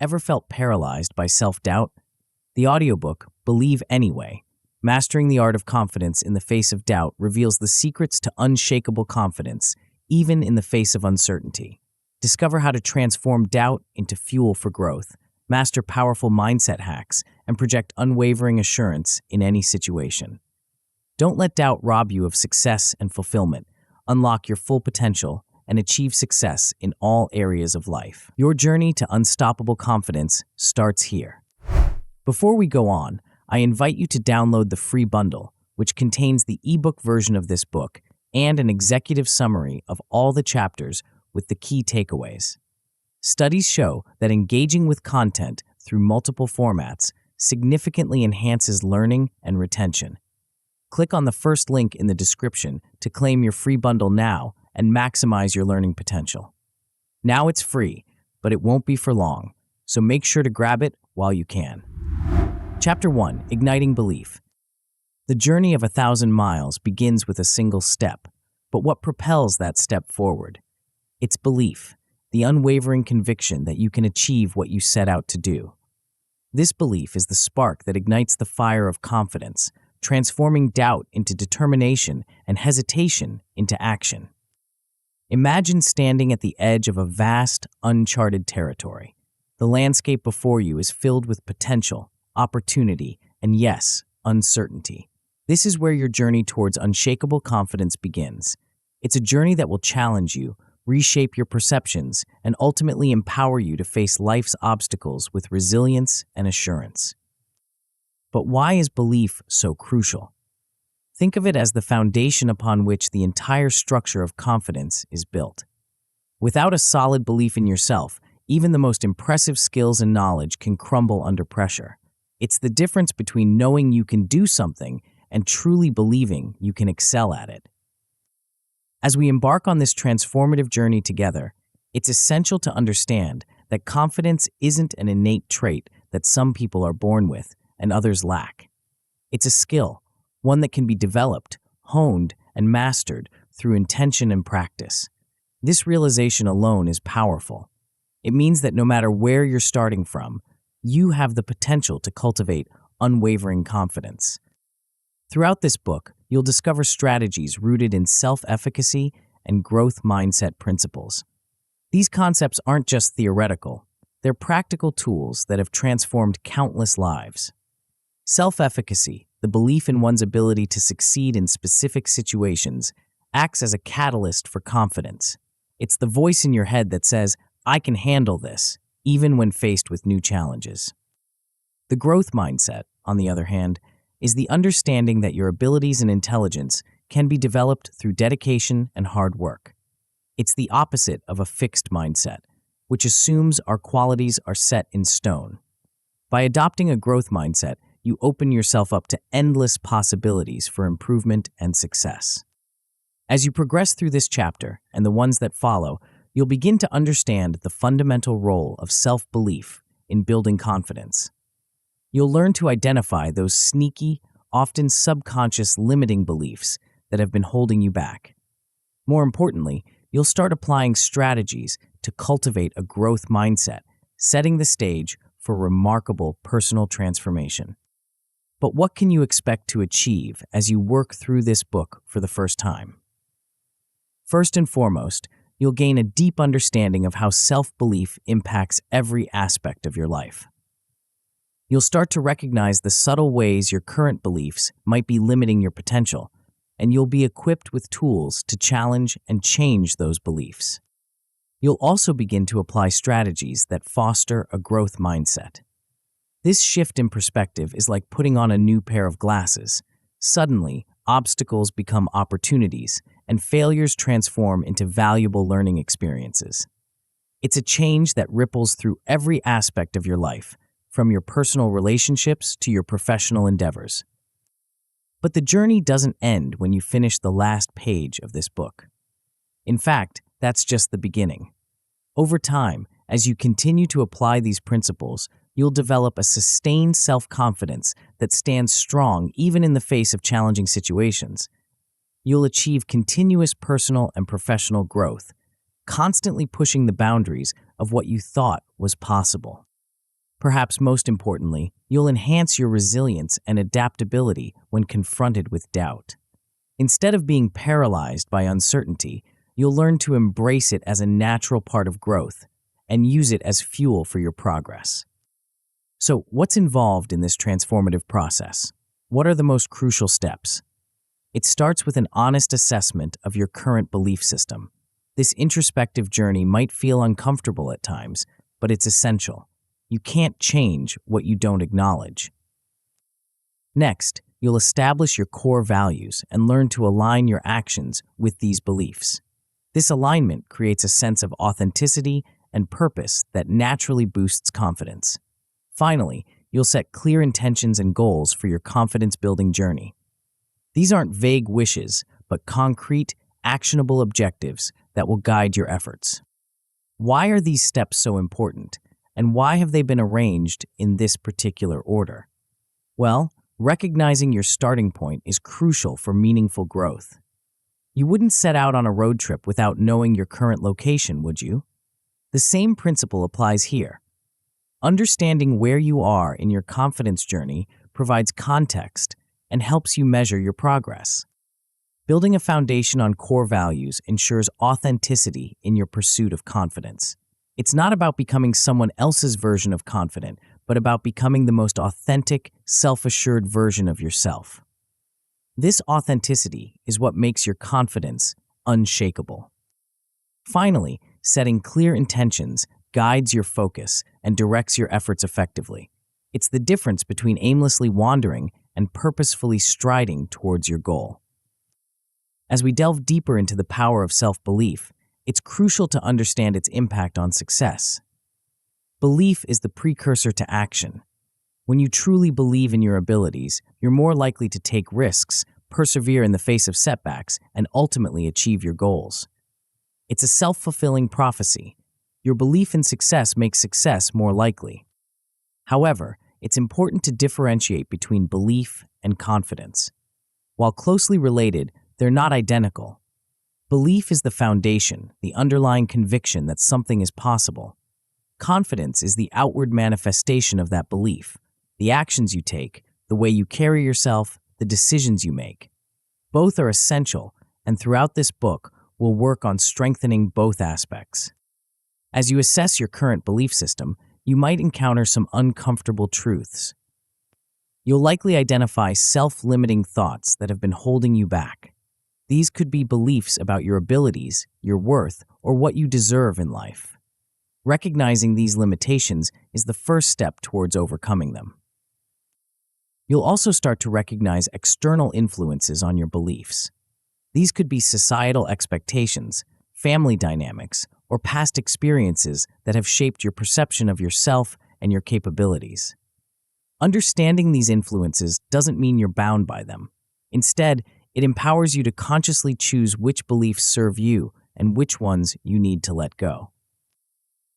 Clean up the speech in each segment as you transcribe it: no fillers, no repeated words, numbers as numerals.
Ever felt paralyzed by self-doubt? The audiobook, Believe Anyway, Mastering the Art of Confidence in the Face of Doubt, reveals the secrets to unshakable confidence, even in the face of uncertainty. Discover how to transform doubt into fuel for growth, master powerful mindset hacks, and project unwavering assurance in any situation. Don't let doubt rob you of success and fulfillment. Unlock your full potential and achieve success in all areas of life. Your journey to unstoppable confidence starts here. Before we go on, I invite you to download the free bundle, which contains the ebook version of this book and an executive summary of all the chapters with the key takeaways. Studies show that engaging with content through multiple formats significantly enhances learning and retention. Click on the first link in the description to claim your free bundle now and maximize your learning potential. Now it's free, but it won't be for long, so make sure to grab it while you can. Chapter 1: Igniting Belief. The journey of 1,000 miles begins with a single step, but what propels that step forward? It's belief, the unwavering conviction that you can achieve what you set out to do. This belief is the spark that ignites the fire of confidence, transforming doubt into determination and hesitation into action. Imagine standing at the edge of a vast, uncharted territory. The landscape before you is filled with potential, opportunity, and yes, uncertainty. This is where your journey towards unshakable confidence begins. It's a journey that will challenge you, reshape your perceptions, and ultimately empower you to face life's obstacles with resilience and assurance. But why is belief so crucial? Think of it as the foundation upon which the entire structure of confidence is built. Without a solid belief in yourself, even the most impressive skills and knowledge can crumble under pressure. It's the difference between knowing you can do something and truly believing you can excel at it. As we embark on this transformative journey together, it's essential to understand that confidence isn't an innate trait that some people are born with and others lack. It's a skill, one that can be developed, honed, and mastered through intention and practice. This realization alone is powerful. It means that no matter where you're starting from, you have the potential to cultivate unwavering confidence. Throughout this book, you'll discover strategies rooted in self-efficacy and growth mindset principles. These concepts aren't just theoretical, they're practical tools that have transformed countless lives. Self-efficacy, the belief in one's ability to succeed in specific situations, acts as a catalyst for confidence. It's the voice in your head that says, "I can handle this," even when faced with new challenges. The growth mindset, on the other hand, is the understanding that your abilities and intelligence can be developed through dedication and hard work. It's the opposite of a fixed mindset, which assumes our qualities are set in stone. By adopting a growth mindset, you open yourself up to endless possibilities for improvement and success. As you progress through this chapter and the ones that follow, you'll begin to understand the fundamental role of self-belief in building confidence. You'll learn to identify those sneaky, often subconscious limiting beliefs that have been holding you back. More importantly, you'll start applying strategies to cultivate a growth mindset, setting the stage for remarkable personal transformation. But what can you expect to achieve as you work through this book for the first time? First and foremost, you'll gain a deep understanding of how self-belief impacts every aspect of your life. You'll start to recognize the subtle ways your current beliefs might be limiting your potential, and you'll be equipped with tools to challenge and change those beliefs. You'll also begin to apply strategies that foster a growth mindset. This shift in perspective is like putting on a new pair of glasses. Suddenly, obstacles become opportunities, and failures transform into valuable learning experiences. It's a change that ripples through every aspect of your life, from your personal relationships to your professional endeavors. But the journey doesn't end when you finish the last page of this book. In fact, that's just the beginning. Over time, as you continue to apply these principles, you'll develop a sustained self-confidence that stands strong even in the face of challenging situations. You'll achieve continuous personal and professional growth, constantly pushing the boundaries of what you thought was possible. Perhaps most importantly, you'll enhance your resilience and adaptability when confronted with doubt. Instead of being paralyzed by uncertainty, you'll learn to embrace it as a natural part of growth and use it as fuel for your progress. So, what's involved in this transformative process? What are the most crucial steps? It starts with an honest assessment of your current belief system. This introspective journey might feel uncomfortable at times, but it's essential. You can't change what you don't acknowledge. Next, you'll establish your core values and learn to align your actions with these beliefs. This alignment creates a sense of authenticity and purpose that naturally boosts confidence. Finally, you'll set clear intentions and goals for your confidence-building journey. These aren't vague wishes, but concrete, actionable objectives that will guide your efforts. Why are these steps so important, and why have they been arranged in this particular order? Well, recognizing your starting point is crucial for meaningful growth. You wouldn't set out on a road trip without knowing your current location, would you? The same principle applies here. Understanding where you are in your confidence journey provides context and helps you measure your progress. Building a foundation on core values ensures authenticity in your pursuit of confidence. It's not about becoming someone else's version of confident, but about becoming the most authentic, self-assured version of yourself. This authenticity is what makes your confidence unshakable. Finally, setting clear intentions guides your focus and directs your efforts effectively. It's the difference between aimlessly wandering and purposefully striding towards your goal. As we delve deeper into the power of self-belief, it's crucial to understand its impact on success. Belief is the precursor to action. When you truly believe in your abilities, you're more likely to take risks, persevere in the face of setbacks, and ultimately achieve your goals. It's a self-fulfilling prophecy. Your belief in success makes success more likely. However, it's important to differentiate between belief and confidence. While closely related, they're not identical. Belief is the foundation, the underlying conviction that something is possible. Confidence is the outward manifestation of that belief, the actions you take, the way you carry yourself, the decisions you make. Both are essential, and throughout this book, we'll work on strengthening both aspects. As you assess your current belief system, you might encounter some uncomfortable truths. You'll likely identify self-limiting thoughts that have been holding you back. These could be beliefs about your abilities, your worth, or what you deserve in life. Recognizing these limitations is the first step towards overcoming them. You'll also start to recognize external influences on your beliefs. These could be societal expectations, family dynamics, or past experiences that have shaped your perception of yourself and your capabilities. Understanding these influences doesn't mean you're bound by them. Instead, it empowers you to consciously choose which beliefs serve you and which ones you need to let go.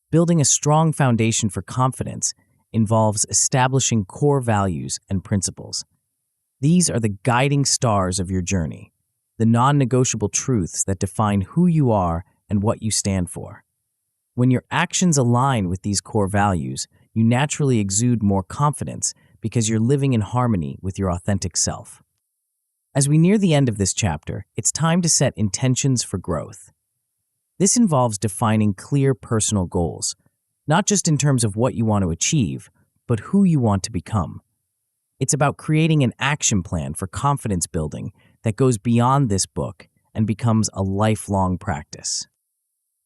Building a strong foundation for confidence involves establishing core values and principles. These are the guiding stars of your journey, the non-negotiable truths that define who you are and what you stand for. When your actions align with these core values, you naturally exude more confidence because you're living in harmony with your authentic self. As we near the end of this chapter, it's time to set intentions for growth. This involves defining clear personal goals, not just in terms of what you want to achieve, but who you want to become. It's about creating an action plan for confidence building that goes beyond this book and becomes a lifelong practice.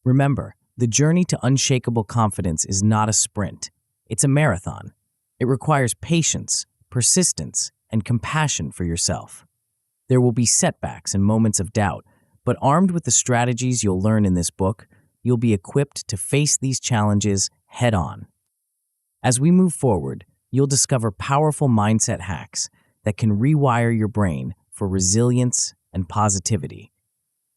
Remember, the journey to unshakable confidence is not a sprint. It's a marathon. It requires patience, persistence, and compassion for yourself. There will be setbacks and moments of doubt, but armed with the strategies you'll learn in this book, you'll be equipped to face these challenges head-on. As we move forward, you'll discover powerful mindset hacks that can rewire your brain for resilience and positivity.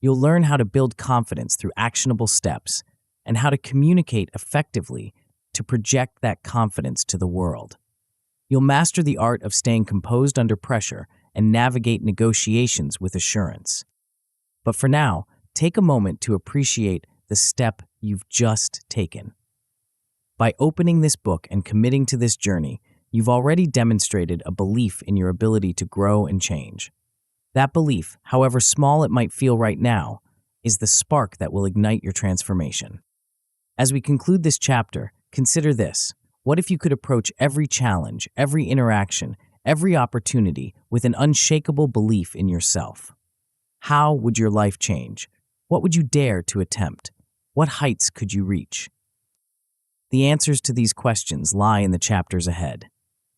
You'll learn how to build confidence through actionable steps and how to communicate effectively to project that confidence to the world. You'll master the art of staying composed under pressure and navigate negotiations with assurance. But for now, take a moment to appreciate the step you've just taken. By opening this book and committing to this journey, you've already demonstrated a belief in your ability to grow and change. That belief, however small it might feel right now, is the spark that will ignite your transformation. As we conclude this chapter, consider this. What if you could approach every challenge, every interaction, every opportunity with an unshakable belief in yourself? How would your life change? What would you dare to attempt? What heights could you reach? The answers to these questions lie in the chapters ahead.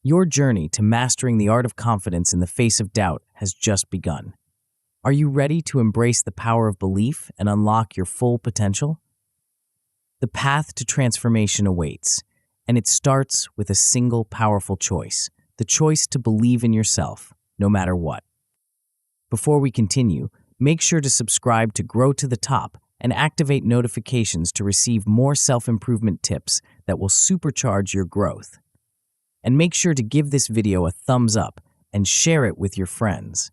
Your journey to mastering the art of confidence in the face of doubt has just begun. Are you ready to embrace the power of belief and unlock your full potential? The path to transformation awaits, and it starts with a single powerful choice, the choice to believe in yourself, no matter what. Before we continue, make sure to subscribe to Grow to the Top and activate notifications to receive more self-improvement tips that will supercharge your growth. And make sure to give this video a thumbs up and share it with your friends.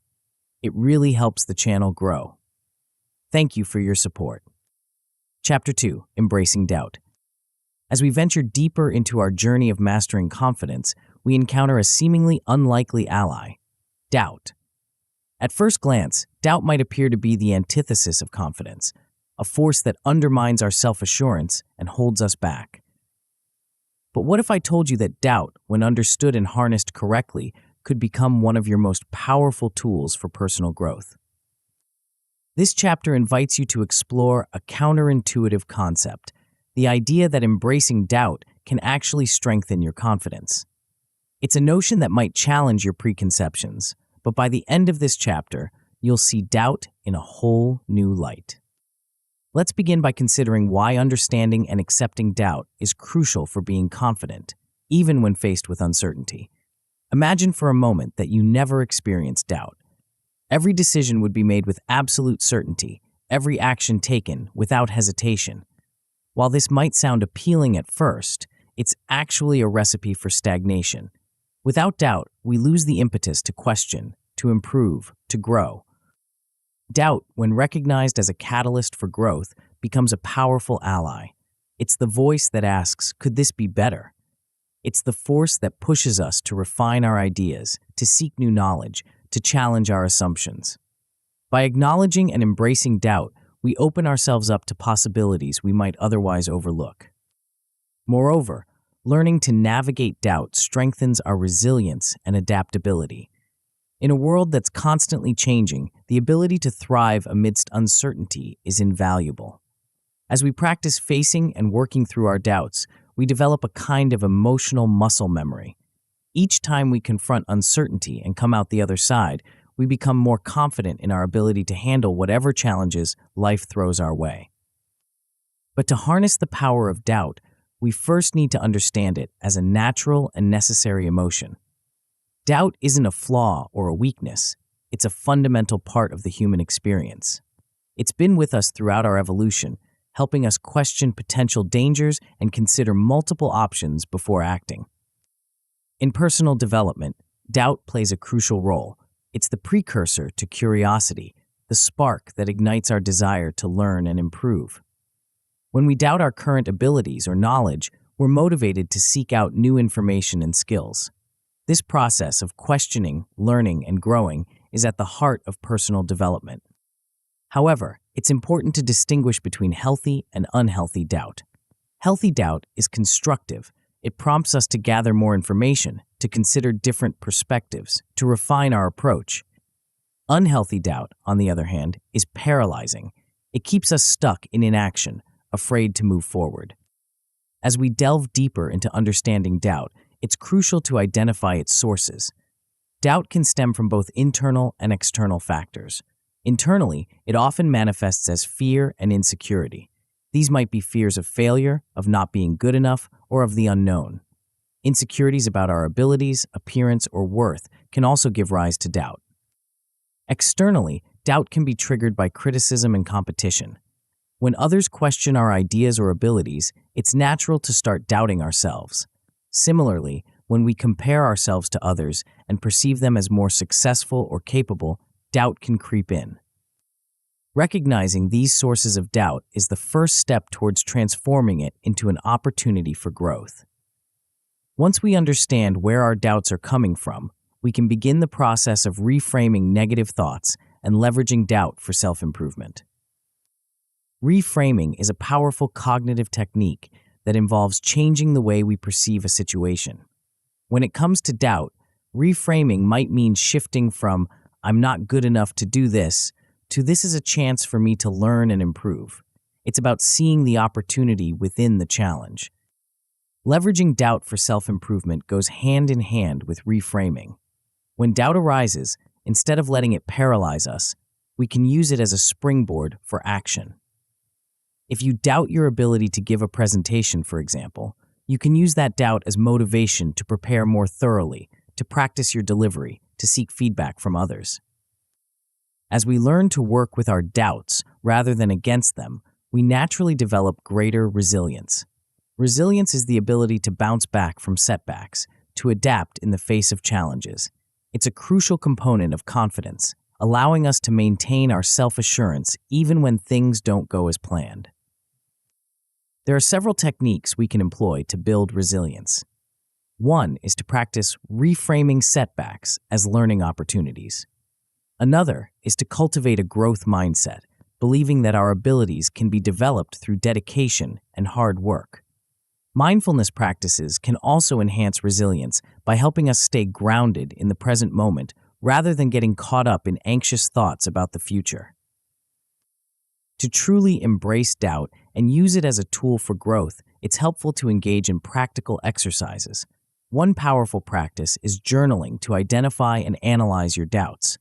It really helps the channel grow. Thank you for your support. Chapter 2, Embracing Doubt. As we venture deeper into our journey of mastering confidence, we encounter a seemingly unlikely ally, doubt. At first glance, doubt might appear to be the antithesis of confidence, a force that undermines our self-assurance and holds us back. But what if I told you that doubt, when understood and harnessed correctly, could become one of your most powerful tools for personal growth? This chapter invites you to explore a counterintuitive concept, the idea that embracing doubt can actually strengthen your confidence. It's a notion that might challenge your preconceptions, but by the end of this chapter, you'll see doubt in a whole new light. Let's begin by considering why understanding and accepting doubt is crucial for being confident, even when faced with uncertainty. Imagine for a moment that you never experienced doubt. Every decision would be made with absolute certainty, every action taken without hesitation. While this might sound appealing at first, it's actually a recipe for stagnation. Without doubt, we lose the impetus to question, to improve, to grow. Doubt, when recognized as a catalyst for growth, becomes a powerful ally. It's the voice that asks, could this be better? It's the force that pushes us to refine our ideas, to seek new knowledge, to challenge our assumptions. By acknowledging and embracing doubt, we open ourselves up to possibilities we might otherwise overlook. Moreover, learning to navigate doubt strengthens our resilience and adaptability. In a world that's constantly changing, the ability to thrive amidst uncertainty is invaluable. As we practice facing and working through our doubts, we develop a kind of emotional muscle memory. Each time we confront uncertainty and come out the other side, we become more confident in our ability to handle whatever challenges life throws our way. But to harness the power of doubt, we first need to understand it as a natural and necessary emotion. Doubt isn't a flaw or a weakness. It's a fundamental part of the human experience. It's been with us throughout our evolution, helping us question potential dangers and consider multiple options before acting. In personal development, doubt plays a crucial role. It's the precursor to curiosity, the spark that ignites our desire to learn and improve. When we doubt our current abilities or knowledge, we're motivated to seek out new information and skills. This process of questioning, learning, and growing is at the heart of personal development. However, it's important to distinguish between healthy and unhealthy doubt. Healthy doubt is constructive. It prompts us to gather more information, to consider different perspectives, to refine our approach. Unhealthy doubt, on the other hand, is paralyzing. It keeps us stuck in inaction, afraid to move forward. As we delve deeper into understanding doubt, it's crucial to identify its sources. Doubt can stem from both internal and external factors. Internally, it often manifests as fear and insecurity. These might be fears of failure, of not being good enough, or of the unknown. Insecurities about our abilities, appearance, or worth can also give rise to doubt. Externally, doubt can be triggered by criticism and competition. When others question our ideas or abilities, it's natural to start doubting ourselves. Similarly, when we compare ourselves to others and perceive them as more successful or capable, doubt can creep in. Recognizing these sources of doubt is the first step towards transforming it into an opportunity for growth. Once we understand where our doubts are coming from, we can begin the process of reframing negative thoughts and leveraging doubt for self-improvement. Reframing is a powerful cognitive technique that involves changing the way we perceive a situation. When it comes to doubt, reframing might mean shifting from "I'm not good enough to do this" to "this is a chance for me to learn and improve." It's about seeing the opportunity within the challenge. Leveraging doubt for self-improvement goes hand in hand with reframing. When doubt arises, instead of letting it paralyze us, we can use it as a springboard for action. If you doubt your ability to give a presentation, for example, you can use that doubt as motivation to prepare more thoroughly, to practice your delivery, to seek feedback from others. As we learn to work with our doubts rather than against them, we naturally develop greater resilience. Resilience is the ability to bounce back from setbacks, to adapt in the face of challenges. It's a crucial component of confidence, allowing us to maintain our self-assurance even when things don't go as planned. There are several techniques we can employ to build resilience. One is to practice reframing setbacks as learning opportunities. Another is to cultivate a growth mindset, believing that our abilities can be developed through dedication and hard work. Mindfulness practices can also enhance resilience by helping us stay grounded in the present moment rather than getting caught up in anxious thoughts about the future. To truly embrace doubt and use it as a tool for growth, it's helpful to engage in practical exercises. One powerful practice is journaling to identify and analyze your doubts.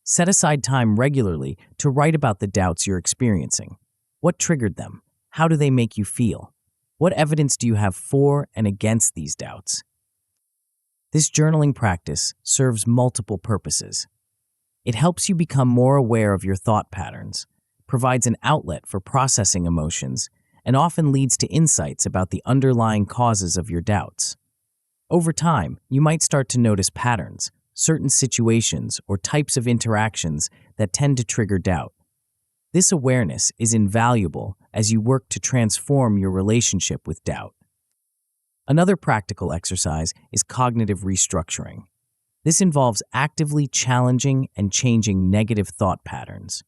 Set aside time regularly to write about the doubts you're experiencing. What triggered them? How do they make you feel? What evidence do you have for and against these doubts? This journaling practice serves multiple purposes. It helps you become more aware of your thought patterns, provides an outlet for processing emotions, and often leads to insights about the underlying causes of your doubts. Over time, you might start to notice patterns, certain situations, or types of interactions that tend to trigger doubt. This awareness is invaluable as you work to transform your relationship with doubt. Another practical exercise is cognitive restructuring. This involves actively challenging and changing negative thought patterns.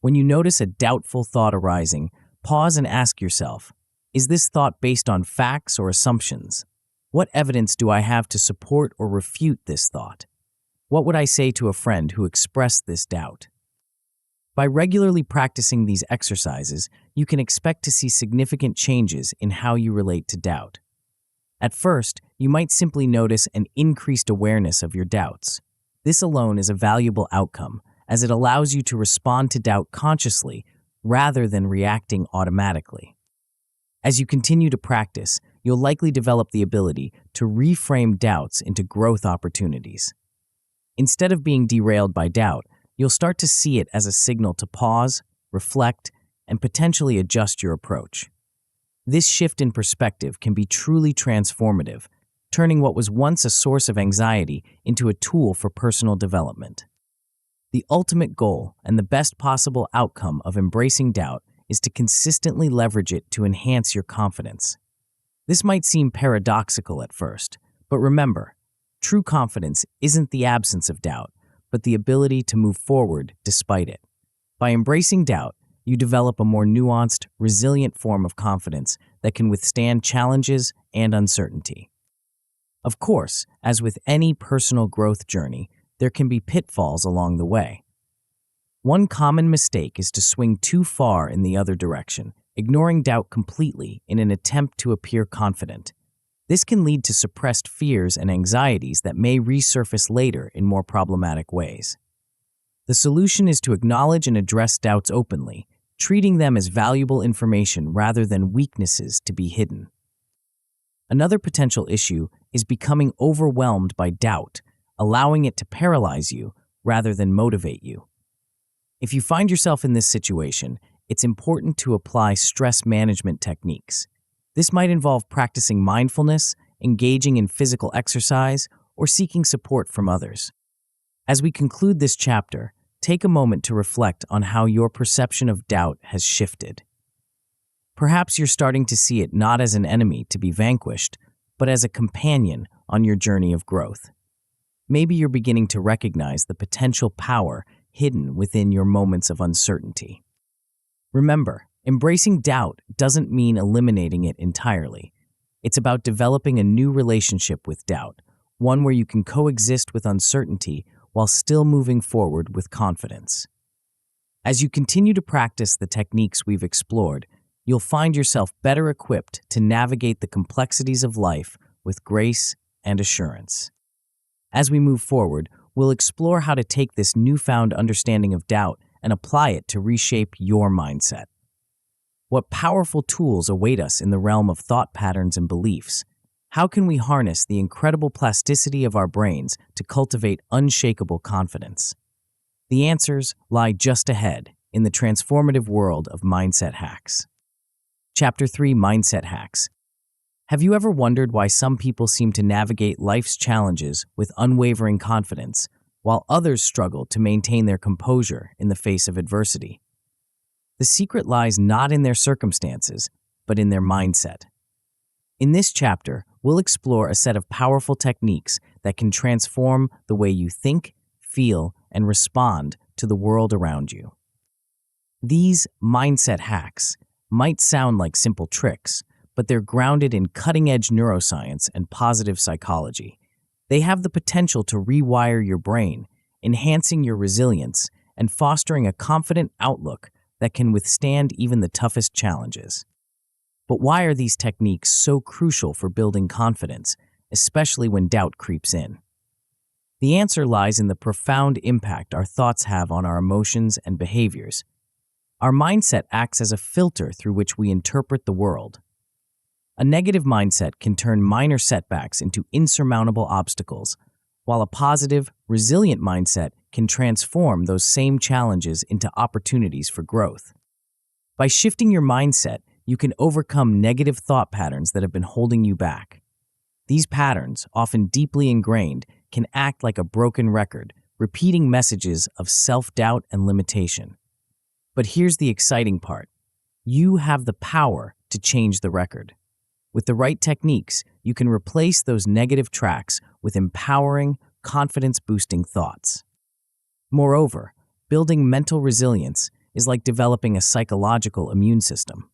When you notice a doubtful thought arising, pause and ask yourself, is this thought based on facts or assumptions? What evidence do I have to support or refute this thought? What would I say to a friend who expressed this doubt? By regularly practicing these exercises, you can expect to see significant changes in how you relate to doubt. At first, you might simply notice an increased awareness of your doubts. This alone is a valuable outcome, as it allows you to respond to doubt consciously rather than reacting automatically. As you continue to practice, you'll likely develop the ability to reframe doubts into growth opportunities. Instead of being derailed by doubt, you'll start to see it as a signal to pause, reflect, and potentially adjust your approach. This shift in perspective can be truly transformative, turning what was once a source of anxiety into a tool for personal development. The ultimate goal and the best possible outcome of embracing doubt is to consistently leverage it to enhance your confidence. This might seem paradoxical at first, but remember, true confidence isn't the absence of doubt, but the ability to move forward despite it. By embracing doubt, you develop a more nuanced, resilient form of confidence that can withstand challenges and uncertainty. Of course, as with any personal growth journey, there can be pitfalls along the way. One common mistake is to swing too far in the other direction, ignoring doubt completely in an attempt to appear confident. This can lead to suppressed fears and anxieties that may resurface later in more problematic ways. The solution is to acknowledge and address doubts openly, treating them as valuable information rather than weaknesses to be hidden. Another potential issue is becoming overwhelmed by doubt, allowing it to paralyze you rather than motivate you. If you find yourself in this situation, it's important to apply stress management techniques. This might involve practicing mindfulness, engaging in physical exercise, or seeking support from others. As we conclude this chapter, take a moment to reflect on how your perception of doubt has shifted. Perhaps you're starting to see it not as an enemy to be vanquished, but as a companion on your journey of growth. Maybe you're beginning to recognize the potential power hidden within your moments of uncertainty. Remember, embracing doubt doesn't mean eliminating it entirely. It's about developing a new relationship with doubt, one where you can coexist with uncertainty while still moving forward with confidence. As you continue to practice the techniques we've explored, you'll find yourself better equipped to navigate the complexities of life with grace and assurance. As we move forward, we'll explore how to take this newfound understanding of doubt and apply it to reshape your mindset. What powerful tools await us in the realm of thought patterns and beliefs? How can we harness the incredible plasticity of our brains to cultivate unshakable confidence? The answers lie just ahead in the transformative world of mindset hacks. Chapter 3: Mindset Hacks. Have you ever wondered why some people seem to navigate life's challenges with unwavering confidence, while others struggle to maintain their composure in the face of adversity? The secret lies not in their circumstances, but in their mindset. In this chapter, we'll explore a set of powerful techniques that can transform the way you think, feel, and respond to the world around you. These mindset hacks might sound like simple tricks, but they're grounded in cutting-edge neuroscience and positive psychology. They have the potential to rewire your brain, enhancing your resilience and fostering a confident outlook that can withstand even the toughest challenges. But why are these techniques so crucial for building confidence, especially when doubt creeps in? The answer lies in the profound impact our thoughts have on our emotions and behaviors. Our mindset acts as a filter through which we interpret the world. A negative mindset can turn minor setbacks into insurmountable obstacles, while a positive, resilient mindset can transform those same challenges into opportunities for growth. By shifting your mindset, you can overcome negative thought patterns that have been holding you back. These patterns, often deeply ingrained, can act like a broken record, repeating messages of self-doubt and limitation. But here's the exciting part. You have the power to change the record. With the right techniques, you can replace those negative tracks with empowering, confidence-boosting thoughts. Moreover, building mental resilience is like developing a psychological immune system.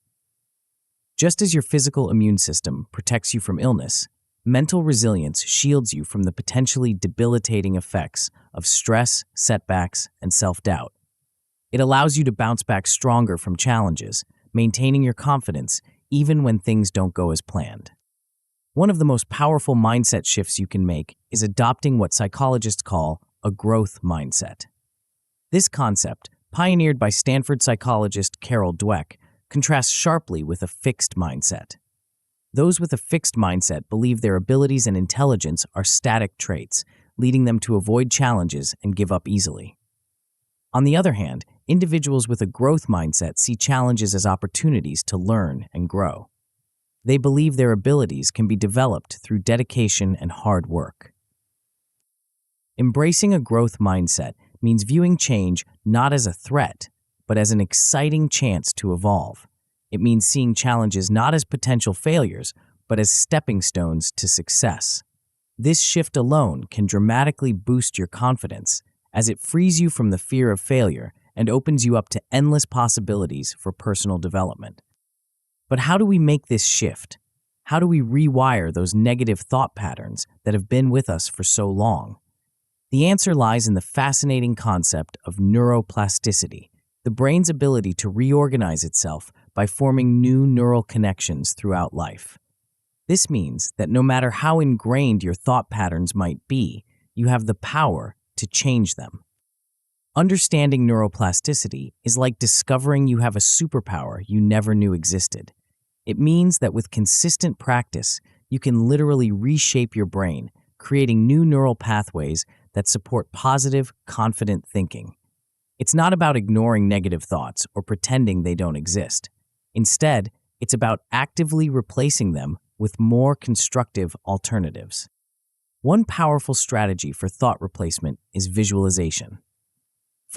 Just as your physical immune system protects you from illness, mental resilience shields you from the potentially debilitating effects of stress, setbacks, and self-doubt. It allows you to bounce back stronger from challenges, maintaining your confidence even when things don't go as planned. One of the most powerful mindset shifts you can make is adopting what psychologists call a growth mindset. This concept, pioneered by Stanford psychologist Carol Dweck, contrasts sharply with a fixed mindset. Those with a fixed mindset believe their abilities and intelligence are static traits, leading them to avoid challenges and give up easily. On the other hand, individuals with a growth mindset see challenges as opportunities to learn and grow. They believe their abilities can be developed through dedication and hard work. Embracing a growth mindset means viewing change not as a threat, but as an exciting chance to evolve. It means seeing challenges not as potential failures, but as stepping stones to success. This shift alone can dramatically boost your confidence, as it frees you from the fear of failure and opens you up to endless possibilities for personal development. But how do we make this shift? How do we rewire those negative thought patterns that have been with us for so long? The answer lies in the fascinating concept of neuroplasticity, the brain's ability to reorganize itself by forming new neural connections throughout life. This means that no matter how ingrained your thought patterns might be, you have the power to change them. Understanding neuroplasticity is like discovering you have a superpower you never knew existed. It means that with consistent practice, you can literally reshape your brain, creating new neural pathways that support positive, confident thinking. It's not about ignoring negative thoughts or pretending they don't exist. Instead, it's about actively replacing them with more constructive alternatives. One powerful strategy for thought replacement is visualization.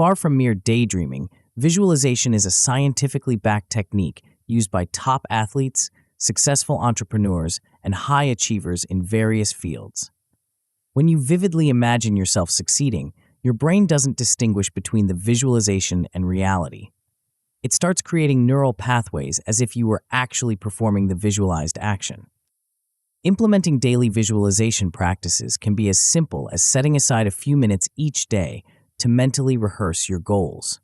Far from mere daydreaming, visualization is a scientifically backed technique used by top athletes, successful entrepreneurs, and high achievers in various fields. When you vividly imagine yourself succeeding, your brain doesn't distinguish between the visualization and reality. It starts creating neural pathways as if you were actually performing the visualized action. Implementing daily visualization practices can be as simple as setting aside a few minutes each day to mentally rehearse your goals.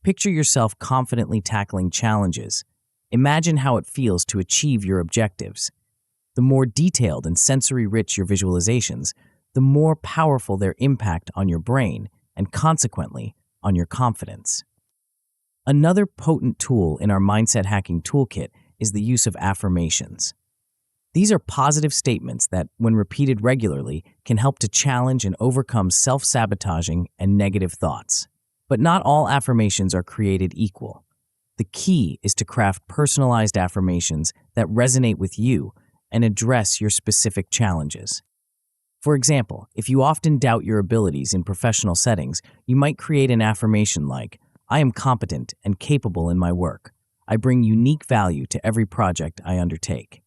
Picture yourself confidently tackling challenges. Imagine how it feels to achieve your objectives. The more detailed and sensory-rich your visualizations, the more powerful their impact on your brain and, consequently, on your confidence. Another potent tool in our mindset hacking toolkit is the use of affirmations. These are positive statements that, when repeated regularly, can help to challenge and overcome self-sabotaging and negative thoughts. But not all affirmations are created equal. The key is to craft personalized affirmations that resonate with you and address your specific challenges. For example, if you often doubt your abilities in professional settings, you might create an affirmation like, "I am competent and capable in my work. I bring unique value to every project I undertake."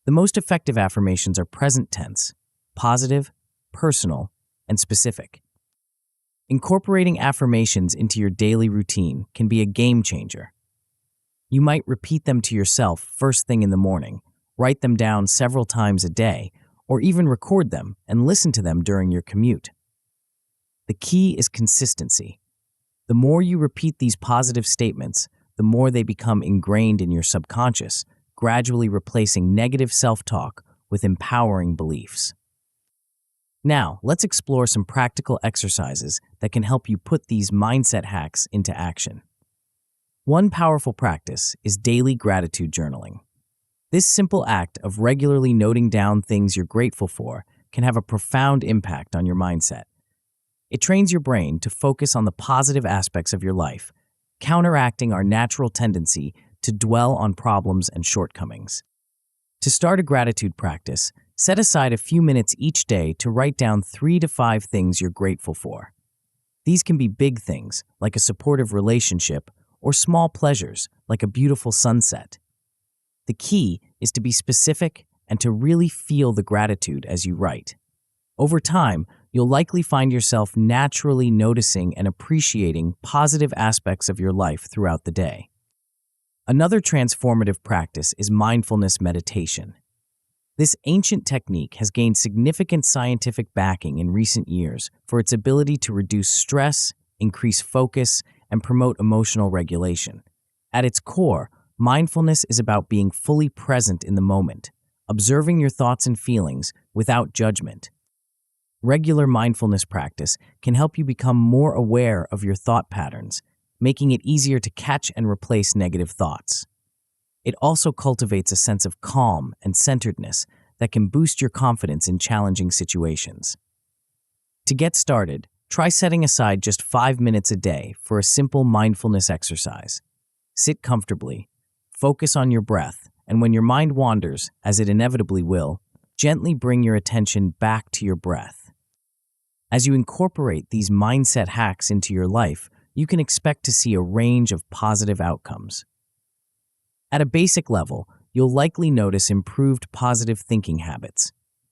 The most effective affirmations are present tense, positive, personal, and specific. Incorporating affirmations into your daily routine can be a game changer. You might repeat them to yourself first thing in the morning, write them down several times a day, or even record them and listen to them during your commute. The key is consistency. The more you repeat these positive statements, the more they become ingrained in your subconscious, gradually replacing negative self-talk with empowering beliefs. Now, let's explore some practical exercises that can help you put these mindset hacks into action. One powerful practice is daily gratitude journaling. This simple act of regularly noting down things you're grateful for can have a profound impact on your mindset. It trains your brain to focus on the positive aspects of your life, counteracting our natural tendency to dwell on problems and shortcomings. To start a gratitude practice, set aside a few minutes each day to write down 3 to 5 things you're grateful for. These can be big things, like a supportive relationship, or small pleasures, like a beautiful sunset. The key is to be specific and to really feel the gratitude as you write. Over time, you'll likely find yourself naturally noticing and appreciating positive aspects of your life throughout the day. Another transformative practice is mindfulness meditation. This ancient technique has gained significant scientific backing in recent years for its ability to reduce stress, increase focus, and promote emotional regulation. At its core, mindfulness is about being fully present in the moment, observing your thoughts and feelings without judgment. Regular mindfulness practice can help you become more aware of your thought patterns, making it easier to catch and replace negative thoughts. It also cultivates a sense of calm and centeredness that can boost your confidence in challenging situations. To get started, try setting aside just 5 minutes a day for a simple mindfulness exercise. Sit comfortably, focus on your breath, and when your mind wanders, as it inevitably will, gently bring your attention back to your breath. As you incorporate these mindset hacks into your life, you can expect to see a range of positive outcomes. At a basic level, you'll likely notice improved positive thinking habits.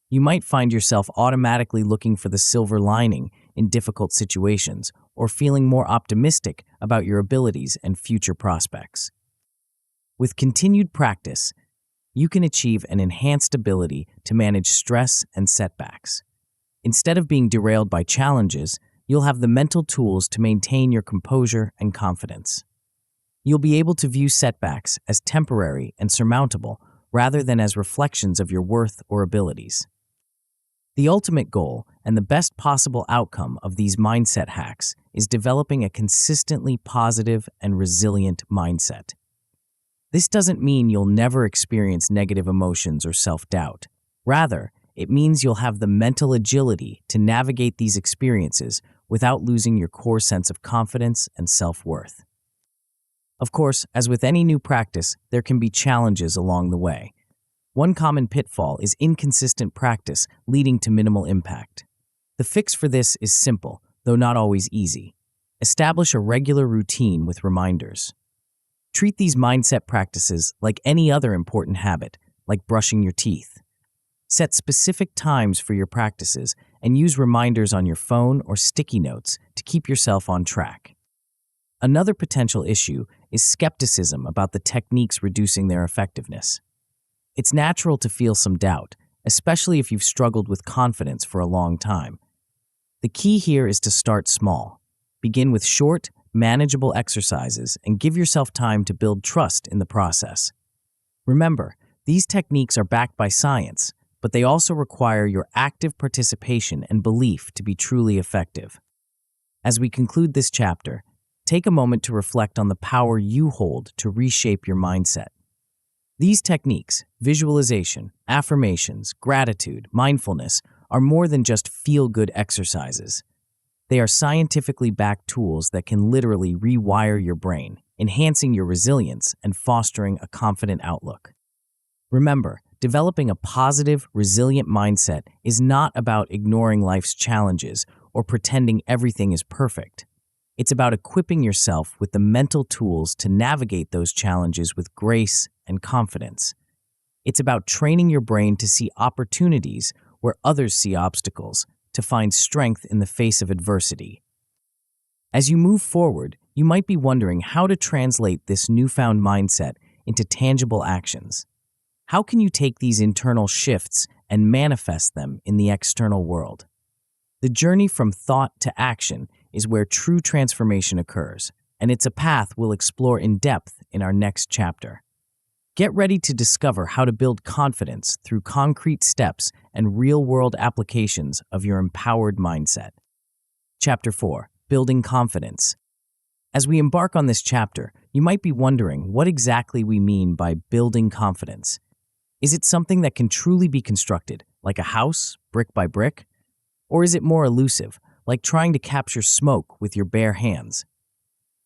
You might find yourself automatically looking for the silver lining in difficult situations or feeling more optimistic about your abilities and future prospects. With continued practice, you can achieve an enhanced ability to manage stress and setbacks. Instead of being derailed by challenges, you'll have the mental tools to maintain your composure and confidence. You'll be able to view setbacks as temporary and surmountable rather than as reflections of your worth or abilities. The ultimate goal and the best possible outcome of these mindset hacks is developing a consistently positive and resilient mindset. This doesn't mean you'll never experience negative emotions or self-doubt. Rather, it means you'll have the mental agility to navigate these experiences without losing your core sense of confidence and self-worth. Of course, as with any new practice, there can be challenges along the way. One common pitfall is inconsistent practice leading to minimal impact. The fix for this is simple, though not always easy. Establish a regular routine with reminders. Treat these mindset practices like any other important habit, like brushing your teeth. Set specific times for your practices and use reminders on your phone or sticky notes to keep yourself on track. Another potential issue is skepticism about the techniques reducing their effectiveness. It's natural to feel some doubt, especially if you've struggled with confidence for a long time. The key here is to start small. Begin with short, manageable exercises and give yourself time to build trust in the process. Remember, these techniques are backed by science, but they also require your active participation and belief to be truly effective. As we conclude this chapter, take a moment to reflect on the power you hold to reshape your mindset. These techniques, visualization, affirmations, gratitude, mindfulness, are more than just feel-good exercises. They are scientifically backed tools that can literally rewire your brain, enhancing your resilience and fostering a confident outlook. Remember, developing a positive, resilient mindset is not about ignoring life's challenges or pretending everything is perfect. It's about equipping yourself with the mental tools to navigate those challenges with grace and confidence. It's about training your brain to see opportunities where others see obstacles, to find strength in the face of adversity. As you move forward, you might be wondering how to translate this newfound mindset into tangible actions. How can you take these internal shifts and manifest them in the external world? The journey from thought to action is where true transformation occurs, and it's a path we'll explore in depth in our next chapter. Get ready to discover how to build confidence through concrete steps and real-world applications of your empowered mindset. Chapter 4. Building Confidence. As we embark on this chapter, you might be wondering what exactly we mean by building confidence. Is it something that can truly be constructed, like a house, brick by brick? Or is it more elusive, like trying to capture smoke with your bare hands?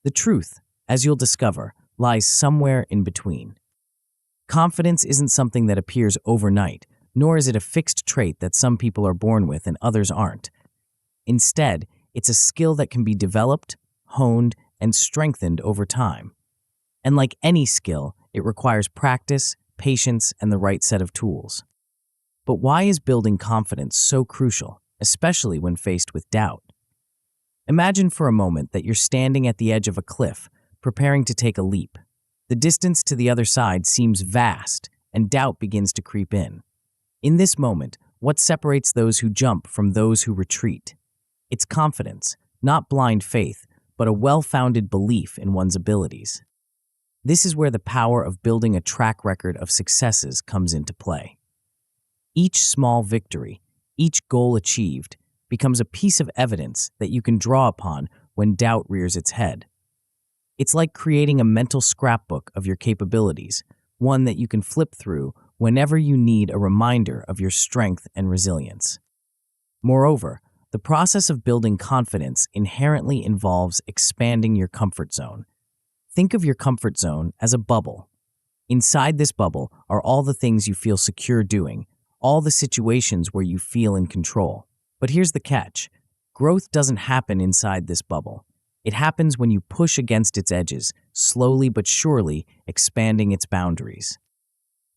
The truth, as you'll discover, lies somewhere in between. Confidence isn't something that appears overnight, nor is it a fixed trait that some people are born with and others aren't. Instead, it's a skill that can be developed, honed, and strengthened over time. And like any skill, it requires practice, patience, and the right set of tools. But why is building confidence so crucial, especially when faced with doubt? Imagine for a moment that you're standing at the edge of a cliff, preparing to take a leap. The distance to the other side seems vast, and doubt begins to creep in. In this moment, what separates those who jump from those who retreat? It's confidence, not blind faith, but a well-founded belief in one's abilities. This is where the power of building a track record of successes comes into play. Each small victory, each goal achieved, becomes a piece of evidence that you can draw upon when doubt rears its head. It's like creating a mental scrapbook of your capabilities, one that you can flip through whenever you need a reminder of your strength and resilience. Moreover, the process of building confidence inherently involves expanding your comfort zone. Think of your comfort zone as a bubble. Inside this bubble are all the things you feel secure doing, all the situations where you feel in control. But here's the catch. Growth doesn't happen inside this bubble. It happens when you push against its edges, slowly but surely expanding its boundaries.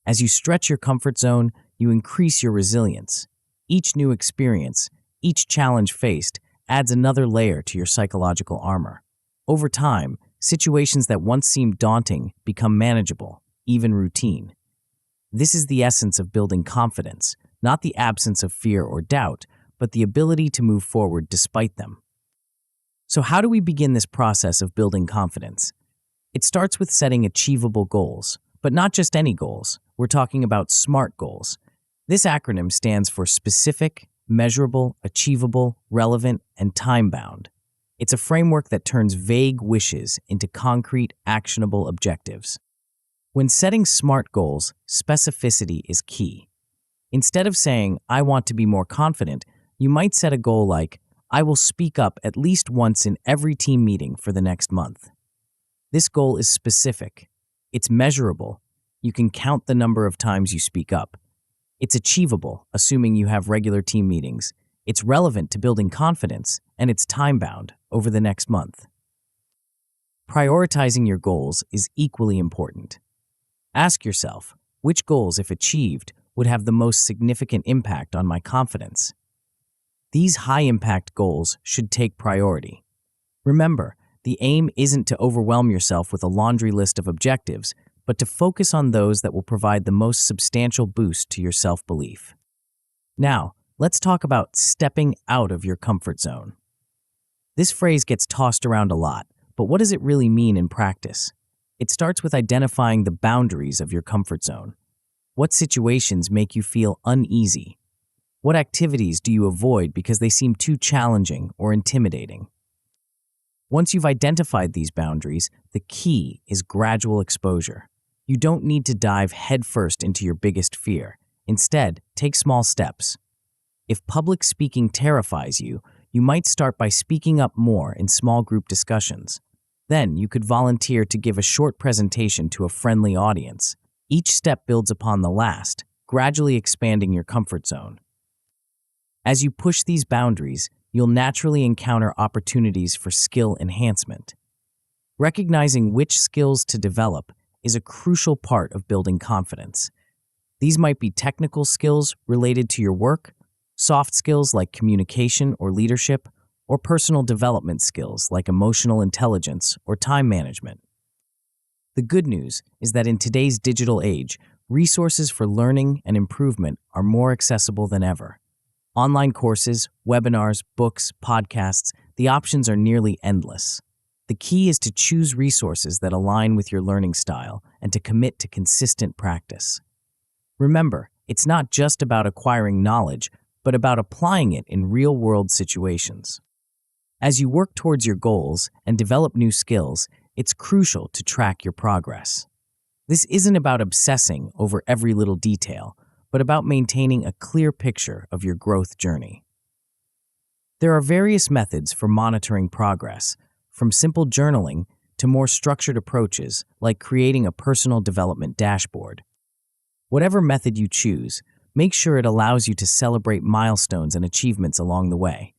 As you stretch your comfort zone, you increase your resilience. Each new experience, each challenge faced, adds another layer to your psychological armor. Over time, situations that once seemed daunting become manageable, even routine. This is the essence of building confidence, not the absence of fear or doubt, but the ability to move forward despite them. So how do we begin this process of building confidence? It starts with setting achievable goals, but not just any goals. We're talking about SMART goals. This acronym stands for specific, measurable, achievable, relevant, and time-bound. It's a framework that turns vague wishes into concrete, actionable objectives. When setting SMART goals, specificity is key. Instead of saying, "I want to be more confident," you might set a goal like, "I will speak up at least once in every team meeting for the next month." This goal is specific. It's measurable. You can count the number of times you speak up. It's achievable, assuming you have regular team meetings. It's relevant to building confidence, and it's time-bound over the next month. Prioritizing your goals is equally important. Ask yourself, which goals, if achieved, would have the most significant impact on my confidence? These high-impact goals should take priority. Remember, the aim isn't to overwhelm yourself with a laundry list of objectives, but to focus on those that will provide the most substantial boost to your self-belief. Now, let's talk about stepping out of your comfort zone. This phrase gets tossed around a lot, but what does it really mean in practice? It starts with identifying the boundaries of your comfort zone. What situations make you feel uneasy? What activities do you avoid because they seem too challenging or intimidating? Once you've identified these boundaries, the key is gradual exposure. You don't need to dive headfirst into your biggest fear. Instead, take small steps. If public speaking terrifies you, you might start by speaking up more in small group discussions. Then you could volunteer to give a short presentation to a friendly audience. Each step builds upon the last, gradually expanding your comfort zone. As you push these boundaries, you'll naturally encounter opportunities for skill enhancement. Recognizing which skills to develop is a crucial part of building confidence. These might be technical skills related to your work, soft skills like communication or leadership, or personal development skills like emotional intelligence or time management. The good news is that in today's digital age, resources for learning and improvement are more accessible than ever. Online courses, webinars, books, podcasts, the options are nearly endless. The key is to choose resources that align with your learning style and to commit to consistent practice. Remember, it's not just about acquiring knowledge, but about applying it in real-world situations. As you work towards your goals and develop new skills, it's crucial to track your progress. This isn't about obsessing over every little detail, but about maintaining a clear picture of your growth journey. There are various methods for monitoring progress, from simple journaling to more structured approaches like creating a personal development dashboard. Whatever method you choose, make sure it allows you to celebrate milestones and achievements along the way.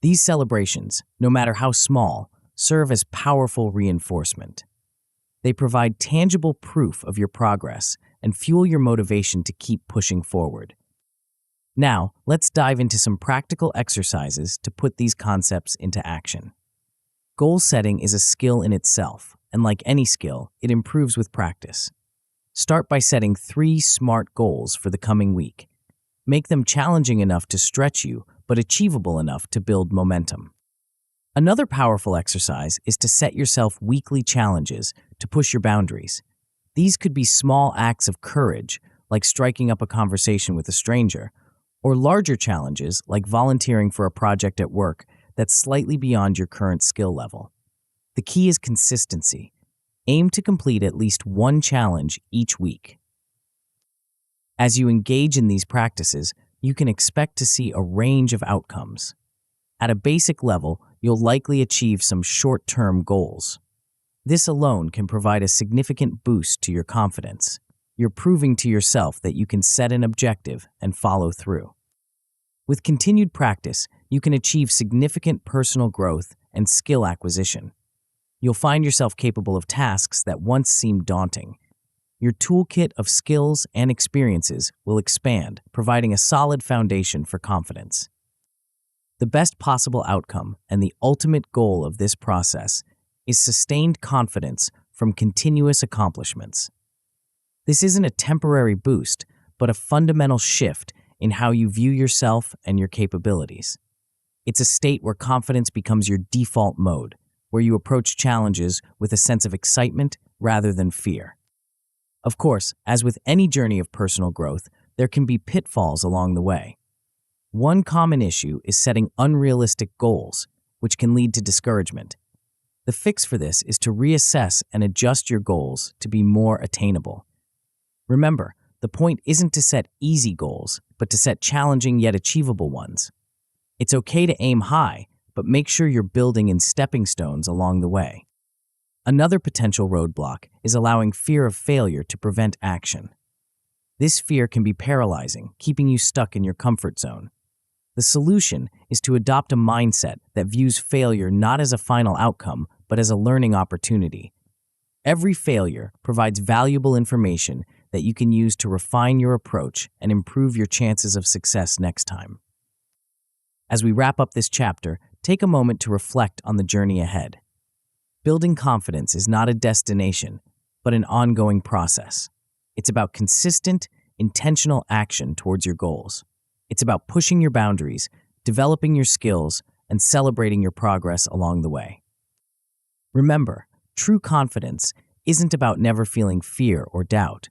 These celebrations, no matter how small, serve as powerful reinforcement. They provide tangible proof of your progress and fuel your motivation to keep pushing forward. Now, let's dive into some practical exercises to put these concepts into action. Goal setting is a skill in itself, and like any skill, it improves with practice. Start by setting 3 SMART goals for the coming week. Make them challenging enough to stretch you, but achievable enough to build momentum. Another powerful exercise is to set yourself weekly challenges to push your boundaries. These could be small acts of courage, like striking up a conversation with a stranger, or larger challenges like volunteering for a project at work that's slightly beyond your current skill level. The key is consistency. Aim to complete at least one challenge each week. As you engage in these practices, you can expect to see a range of outcomes. At a basic level, you'll likely achieve some short-term goals. This alone can provide a significant boost to your confidence. You're proving to yourself that you can set an objective and follow through. With continued practice, you can achieve significant personal growth and skill acquisition. You'll find yourself capable of tasks that once seemed daunting. Your toolkit of skills and experiences will expand, providing a solid foundation for confidence. The best possible outcome and the ultimate goal of this process is sustained confidence from continuous accomplishments. This isn't a temporary boost, but a fundamental shift in how you view yourself and your capabilities. It's a state where confidence becomes your default mode, where you approach challenges with a sense of excitement rather than fear. Of course, as with any journey of personal growth, there can be pitfalls along the way. One common issue is setting unrealistic goals, which can lead to discouragement. The fix for this is to reassess and adjust your goals to be more attainable. Remember, the point isn't to set easy goals, but to set challenging yet achievable ones. It's okay to aim high, but make sure you're building in stepping stones along the way. Another potential roadblock is allowing fear of failure to prevent action. This fear can be paralyzing, keeping you stuck in your comfort zone. The solution is to adopt a mindset that views failure not as a final outcome, but as a learning opportunity. Every failure provides valuable information that you can use to refine your approach and improve your chances of success next time. As we wrap up this chapter, take a moment to reflect on the journey ahead. Building confidence is not a destination, but an ongoing process. It's about consistent, intentional action towards your goals. It's about pushing your boundaries, developing your skills, and celebrating your progress along the way. Remember, true confidence isn't about never feeling fear or doubt.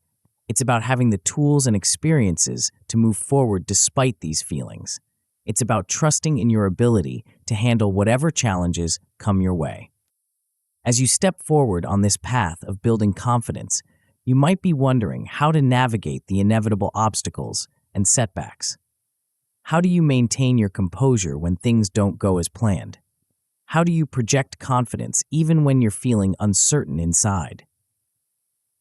It's about having the tools and experiences to move forward despite these feelings. It's about trusting in your ability to handle whatever challenges come your way. As you step forward on this path of building confidence, you might be wondering how to navigate the inevitable obstacles and setbacks. How do you maintain your composure when things don't go as planned? How do you project confidence even when you're feeling uncertain inside?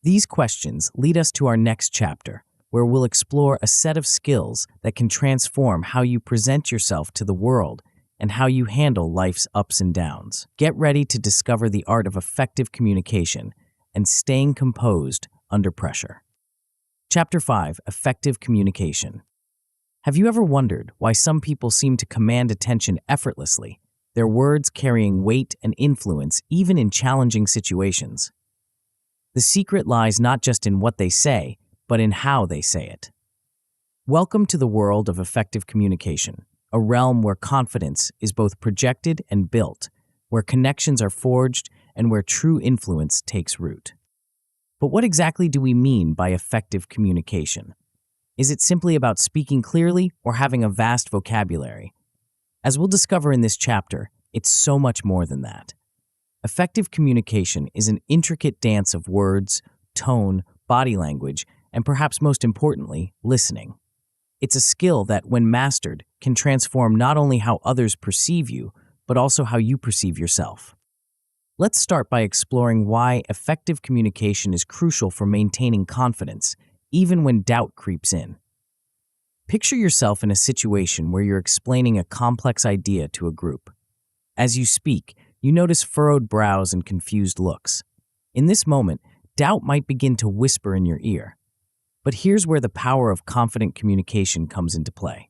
These questions lead us to our next chapter, where we'll explore a set of skills that can transform how you present yourself to the world and how you handle life's ups and downs. Get ready to discover the art of effective communication and staying composed under pressure. Chapter 5: Effective Communication. Have you ever wondered why some people seem to command attention effortlessly, their words carrying weight and influence even in challenging situations? The secret lies not just in what they say, but in how they say it. Welcome to the world of effective communication, a realm where confidence is both projected and built, where connections are forged, and where true influence takes root. But what exactly do we mean by effective communication? Is it simply about speaking clearly or having a vast vocabulary? As we'll discover in this chapter, it's so much more than that. Effective communication is an intricate dance of words, tone, body language, and perhaps most importantly, listening. It's a skill that, when mastered, can transform not only how others perceive you, but also how you perceive yourself. Let's start by exploring why effective communication is crucial for maintaining confidence, even when doubt creeps in. Picture yourself in a situation where you're explaining a complex idea to a group. As you speak, you notice furrowed brows and confused looks. In this moment, doubt might begin to whisper in your ear. But here's where the power of confident communication comes into play.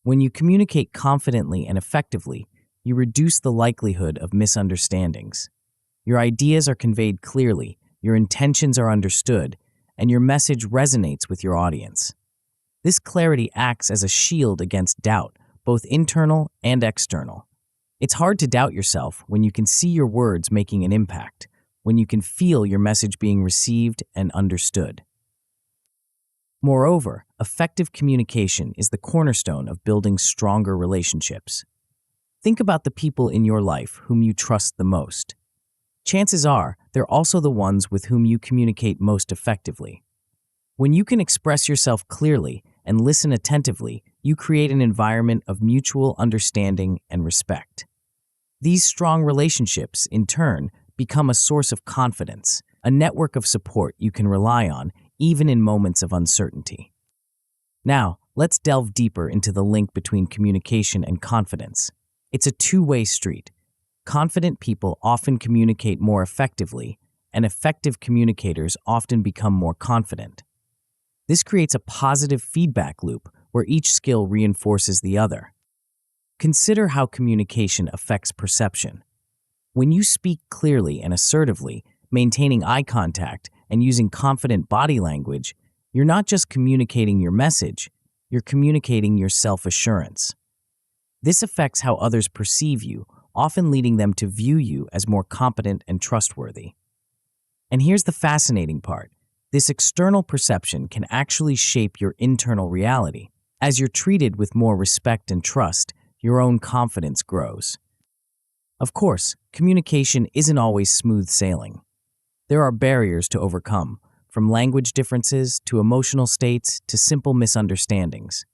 When you communicate confidently and effectively, you reduce the likelihood of misunderstandings. Your ideas are conveyed clearly, your intentions are understood, and your message resonates with your audience. This clarity acts as a shield against doubt, both internal and external. It's hard to doubt yourself when you can see your words making an impact, when you can feel your message being received and understood. Moreover, effective communication is the cornerstone of building stronger relationships. Think about the people in your life whom you trust the most. Chances are they're also the ones with whom you communicate most effectively. When you can express yourself clearly and listen attentively, you create an environment of mutual understanding and respect. These strong relationships, in turn, become a source of confidence, a network of support you can rely on even in moments of uncertainty. Now, let's delve deeper into the link between communication and confidence. It's a two-way street. Confident people often communicate more effectively, and effective communicators often become more confident. This creates a positive feedback loop where each skill reinforces the other. Consider how communication affects perception. When you speak clearly and assertively, maintaining eye contact, and using confident body language, you're not just communicating your message, you're communicating your self-assurance. This affects how others perceive you, often leading them to view you as more competent and trustworthy. And here's the fascinating part. This external perception can actually shape your internal reality. As you're treated with more respect and trust, your own confidence grows. Of course, communication isn't always smooth sailing. There are barriers to overcome, from language differences to emotional states to simple misunderstandings.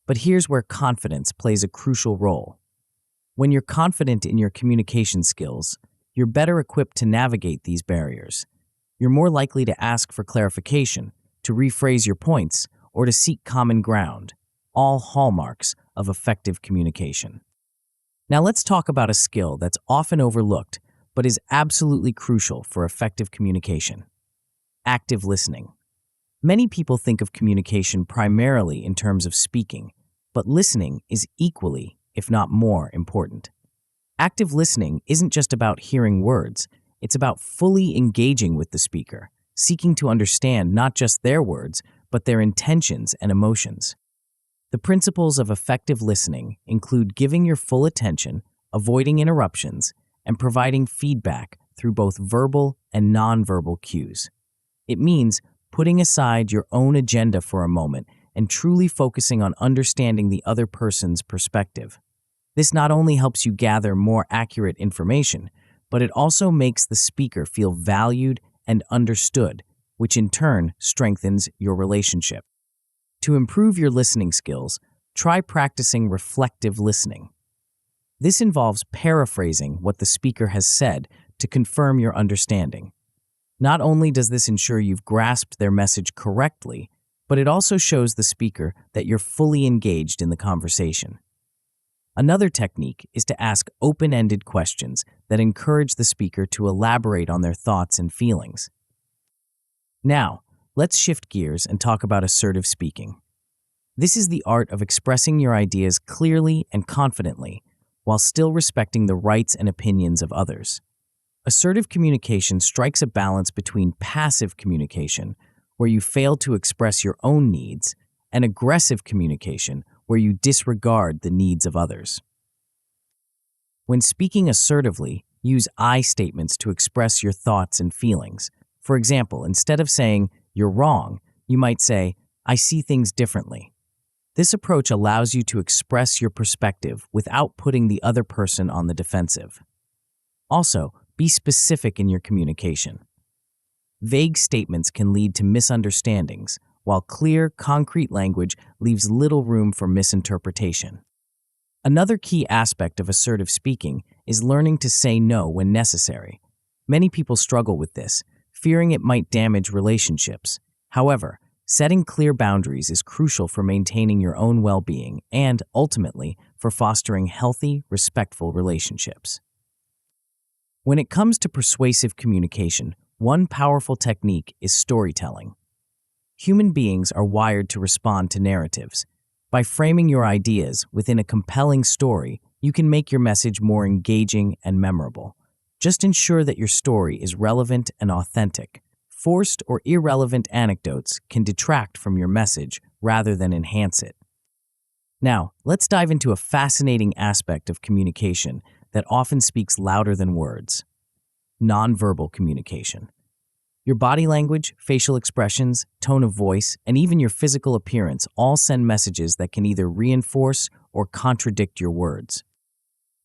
But here's where confidence plays a crucial role. When you're confident in your communication skills, you're better equipped to navigate these barriers. You're more likely to ask for clarification, to rephrase your points, or to seek common ground, all hallmarks of effective communication. Now let's talk about a skill that's often overlooked, but is absolutely crucial for effective communication: active listening. Many people think of communication primarily in terms of speaking, but listening is equally, if not more, important. Active listening isn't just about hearing words, it's about fully engaging with the speaker, seeking to understand not just their words, but their intentions and emotions. The principles of effective listening include giving your full attention, avoiding interruptions, and providing feedback through both verbal and nonverbal cues. It means putting aside your own agenda for a moment and truly focusing on understanding the other person's perspective. This not only helps you gather more accurate information, but it also makes the speaker feel valued and understood, which in turn strengthens your relationship. To improve your listening skills, try practicing reflective listening. This involves paraphrasing what the speaker has said to confirm your understanding. Not only does this ensure you've grasped their message correctly, but it also shows the speaker that you're fully engaged in the conversation. Another technique is to ask open-ended questions that encourage the speaker to elaborate on their thoughts and feelings. Now, let's shift gears and talk about assertive speaking. This is the art of expressing your ideas clearly and confidently, while still respecting the rights and opinions of others. Assertive communication strikes a balance between passive communication, where you fail to express your own needs, and aggressive communication, where you disregard the needs of others. When speaking assertively, use I statements to express your thoughts and feelings. For example, instead of saying, "You're wrong," you might say, "I see things differently." This approach allows you to express your perspective without putting the other person on the defensive. Also, be specific in your communication. Vague statements can lead to misunderstandings, while clear, concrete language leaves little room for misinterpretation. Another key aspect of assertive speaking is learning to say no when necessary. Many people struggle with this, fearing it might damage relationships. However, setting clear boundaries is crucial for maintaining your own well-being and, ultimately, for fostering healthy, respectful relationships. When it comes to persuasive communication, one powerful technique is storytelling. Human beings are wired to respond to narratives. By framing your ideas within a compelling story, you can make your message more engaging and memorable. Just ensure that your story is relevant and authentic. Forced or irrelevant anecdotes can detract from your message rather than enhance it. Now, let's dive into a fascinating aspect of communication that often speaks louder than words: nonverbal communication. Your body language, facial expressions, tone of voice, and even your physical appearance all send messages that can either reinforce or contradict your words.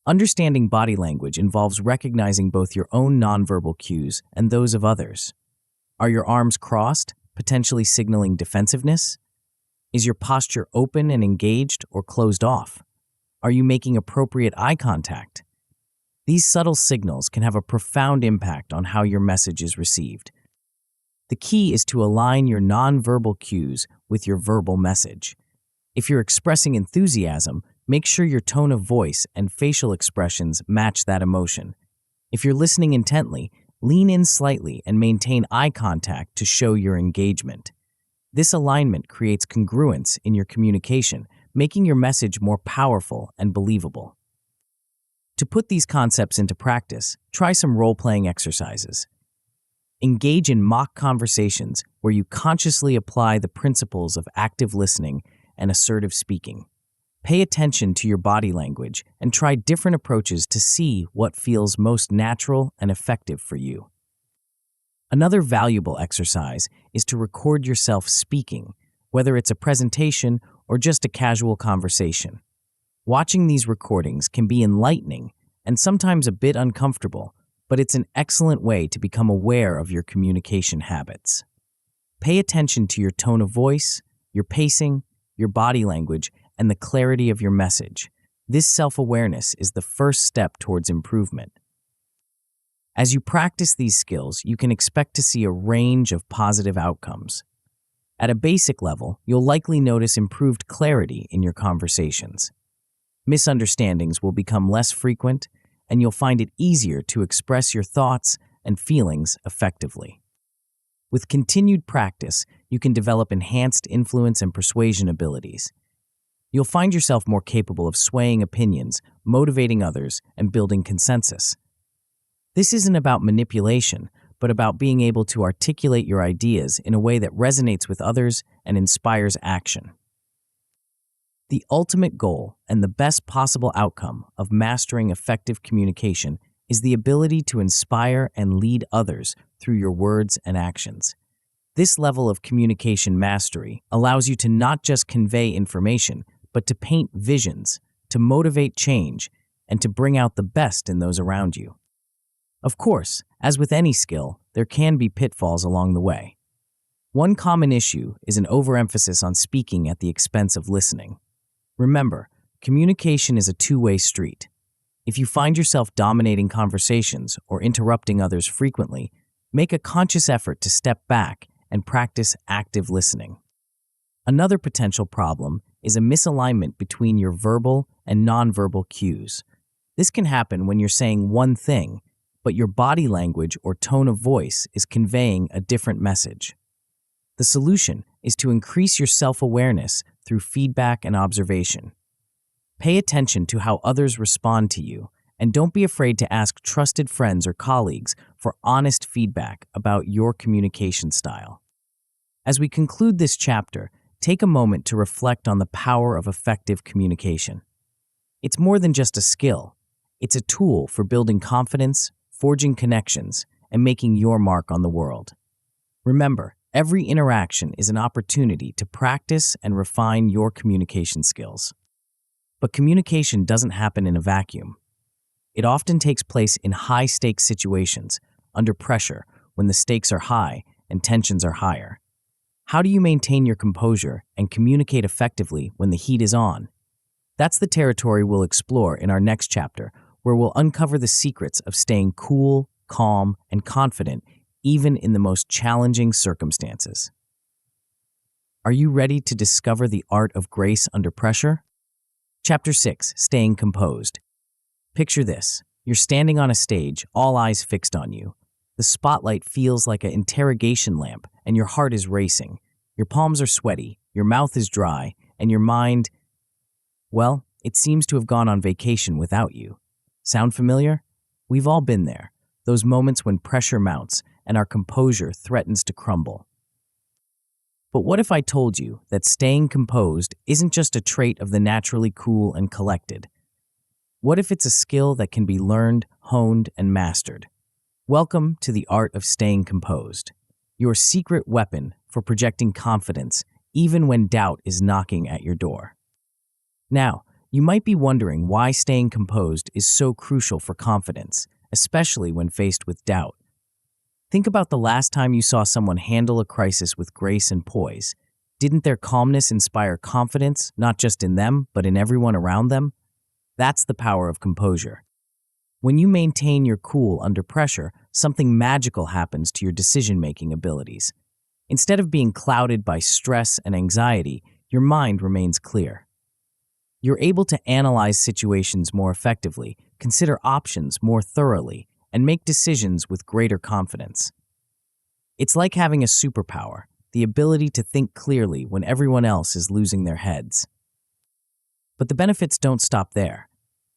Understanding body language involves recognizing both your own nonverbal cues and those of others. Are your arms crossed, potentially signaling defensiveness? Is your posture open and engaged or closed off? Are you making appropriate eye contact? These subtle signals can have a profound impact on how your message is received. The key is to align your nonverbal cues with your verbal message. If you're expressing enthusiasm, make sure your tone of voice and facial expressions match that emotion. If you're listening intently, lean in slightly and maintain eye contact to show your engagement. This alignment creates congruence in your communication, making your message more powerful and believable. To put these concepts into practice, try some role-playing exercises. Engage in mock conversations where you consciously apply the principles of active listening and assertive speaking. Pay attention to your body language and try different approaches to see what feels most natural and effective for you. Another valuable exercise is to record yourself speaking, whether it's a presentation or just a casual conversation. Watching these recordings can be enlightening and sometimes a bit uncomfortable, but it's an excellent way to become aware of your communication habits. Pay attention to your tone of voice, your pacing, your body language, and the clarity of your message. This self-awareness is the first step towards improvement. As you practice these skills, you can expect to see a range of positive outcomes. At a basic level, you'll likely notice improved clarity in your conversations. Misunderstandings will become less frequent, and you'll find it easier to express your thoughts and feelings effectively. With continued practice, you can develop enhanced influence and persuasion abilities. You'll find yourself more capable of swaying opinions, motivating others, and building consensus. This isn't about manipulation, but about being able to articulate your ideas in a way that resonates with others and inspires action. The ultimate goal and the best possible outcome of mastering effective communication is the ability to inspire and lead others through your words and actions. This level of communication mastery allows you to not just convey information, but to paint visions, to motivate change, and to bring out the best in those around you. Of course, as with any skill, there can be pitfalls along the way. One common issue is an overemphasis on speaking at the expense of listening. Remember, communication is a two-way street. If you find yourself dominating conversations or interrupting others frequently, make a conscious effort to step back and practice active listening. Another potential problem is a misalignment between your verbal and nonverbal cues. This can happen when you're saying one thing, but your body language or tone of voice is conveying a different message. The solution is to increase your self-awareness through feedback and observation. Pay attention to how others respond to you, and don't be afraid to ask trusted friends or colleagues for honest feedback about your communication style. As we conclude this chapter, take a moment to reflect on the power of effective communication. It's more than just a skill. It's a tool for building confidence, forging connections, and making your mark on the world. Remember, every interaction is an opportunity to practice and refine your communication skills. But communication doesn't happen in a vacuum. It often takes place in high-stakes situations, under pressure, when the stakes are high and tensions are higher. How do you maintain your composure and communicate effectively when the heat is on? That's the territory we'll explore in our next chapter, where we'll uncover the secrets of staying cool, calm, and confident even in the most challenging circumstances. Are you ready to discover the art of grace under pressure? Chapter 6, Staying Composed. Picture this. You're standing on a stage, all eyes fixed on you. The spotlight feels like an interrogation lamp, and your heart is racing. Your palms are sweaty, your mouth is dry, and your mind, well, it seems to have gone on vacation without you. Sound familiar? We've all been there. Those moments when pressure mounts and our composure threatens to crumble. But what if I told you that staying composed isn't just a trait of the naturally cool and collected? What if it's a skill that can be learned, honed, and mastered? Welcome to the art of staying composed, your secret weapon for projecting confidence even when doubt is knocking at your door. Now, you might be wondering why staying composed is so crucial for confidence, especially when faced with doubt. Think about the last time you saw someone handle a crisis with grace and poise. Didn't their calmness inspire confidence, not just in them, but in everyone around them? That's the power of composure. When you maintain your cool under pressure, something magical happens to your decision-making abilities. Instead of being clouded by stress and anxiety, your mind remains clear. You're able to analyze situations more effectively, consider options more thoroughly, and make decisions with greater confidence. It's like having a superpower, the ability to think clearly when everyone else is losing their heads. But the benefits don't stop there.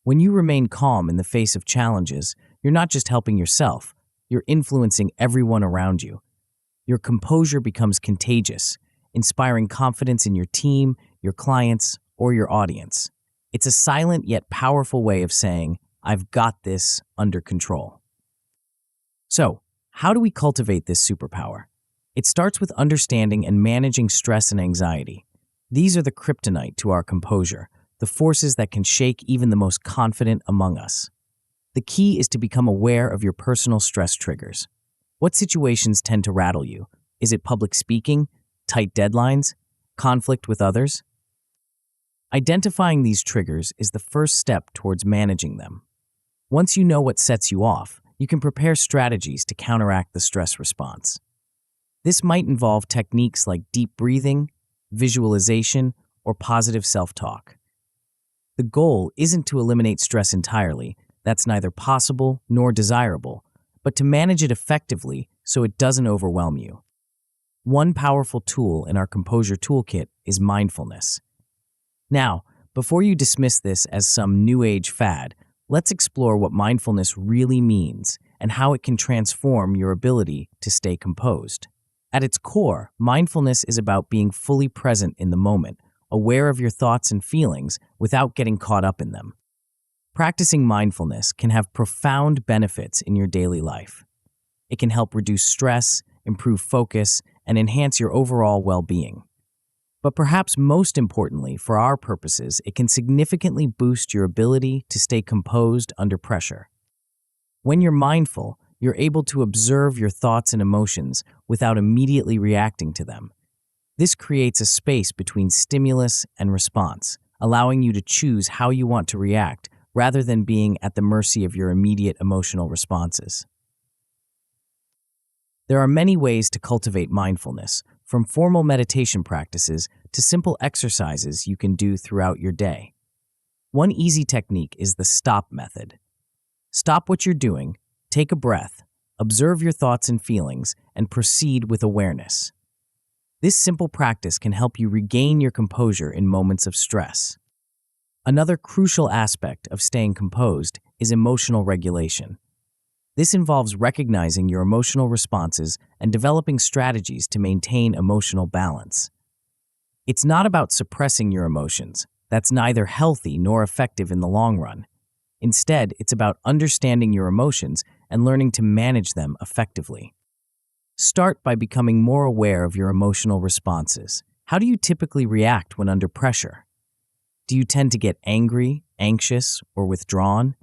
When you remain calm in the face of challenges, you're not just helping yourself, you're influencing everyone around you. Your composure becomes contagious, inspiring confidence in your team, your clients, or your audience. It's a silent yet powerful way of saying, "I've got this under control." So, how do we cultivate this superpower? It starts with understanding and managing stress and anxiety. These are the kryptonite to our composure, the forces that can shake even the most confident among us. The key is to become aware of your personal stress triggers. What situations tend to rattle you? Is it public speaking, tight deadlines, conflict with others? Identifying these triggers is the first step towards managing them. Once you know what sets you off, you can prepare strategies to counteract the stress response. This might involve techniques like deep breathing, visualization, or positive self-talk. The goal isn't to eliminate stress entirely, that's neither possible nor desirable, but to manage it effectively so it doesn't overwhelm you. One powerful tool in our composure toolkit is mindfulness. Now, before you dismiss this as some new age fad, let's explore what mindfulness really means and how it can transform your ability to stay composed. At its core, mindfulness is about being fully present in the moment, aware of your thoughts and feelings without getting caught up in them. Practicing mindfulness can have profound benefits in your daily life. It can help reduce stress, improve focus, and enhance your overall well-being. But perhaps most importantly, for our purposes, it can significantly boost your ability to stay composed under pressure. When you're mindful, you're able to observe your thoughts and emotions without immediately reacting to them. This creates a space between stimulus and response, allowing you to choose how you want to react rather than being at the mercy of your immediate emotional responses. There are many ways to cultivate mindfulness, from formal meditation practices to simple exercises you can do throughout your day. One easy technique is the stop method. Stop what you're doing, take a breath, observe your thoughts and feelings, and proceed with awareness. This simple practice can help you regain your composure in moments of stress. Another crucial aspect of staying composed is emotional regulation. This involves recognizing your emotional responses and developing strategies to maintain emotional balance. It's not about suppressing your emotions. That's neither healthy nor effective in the long run. Instead, it's about understanding your emotions and learning to manage them effectively. Start by becoming more aware of your emotional responses. How do you typically react when under pressure? Do you tend to get angry, anxious, or withdrawn?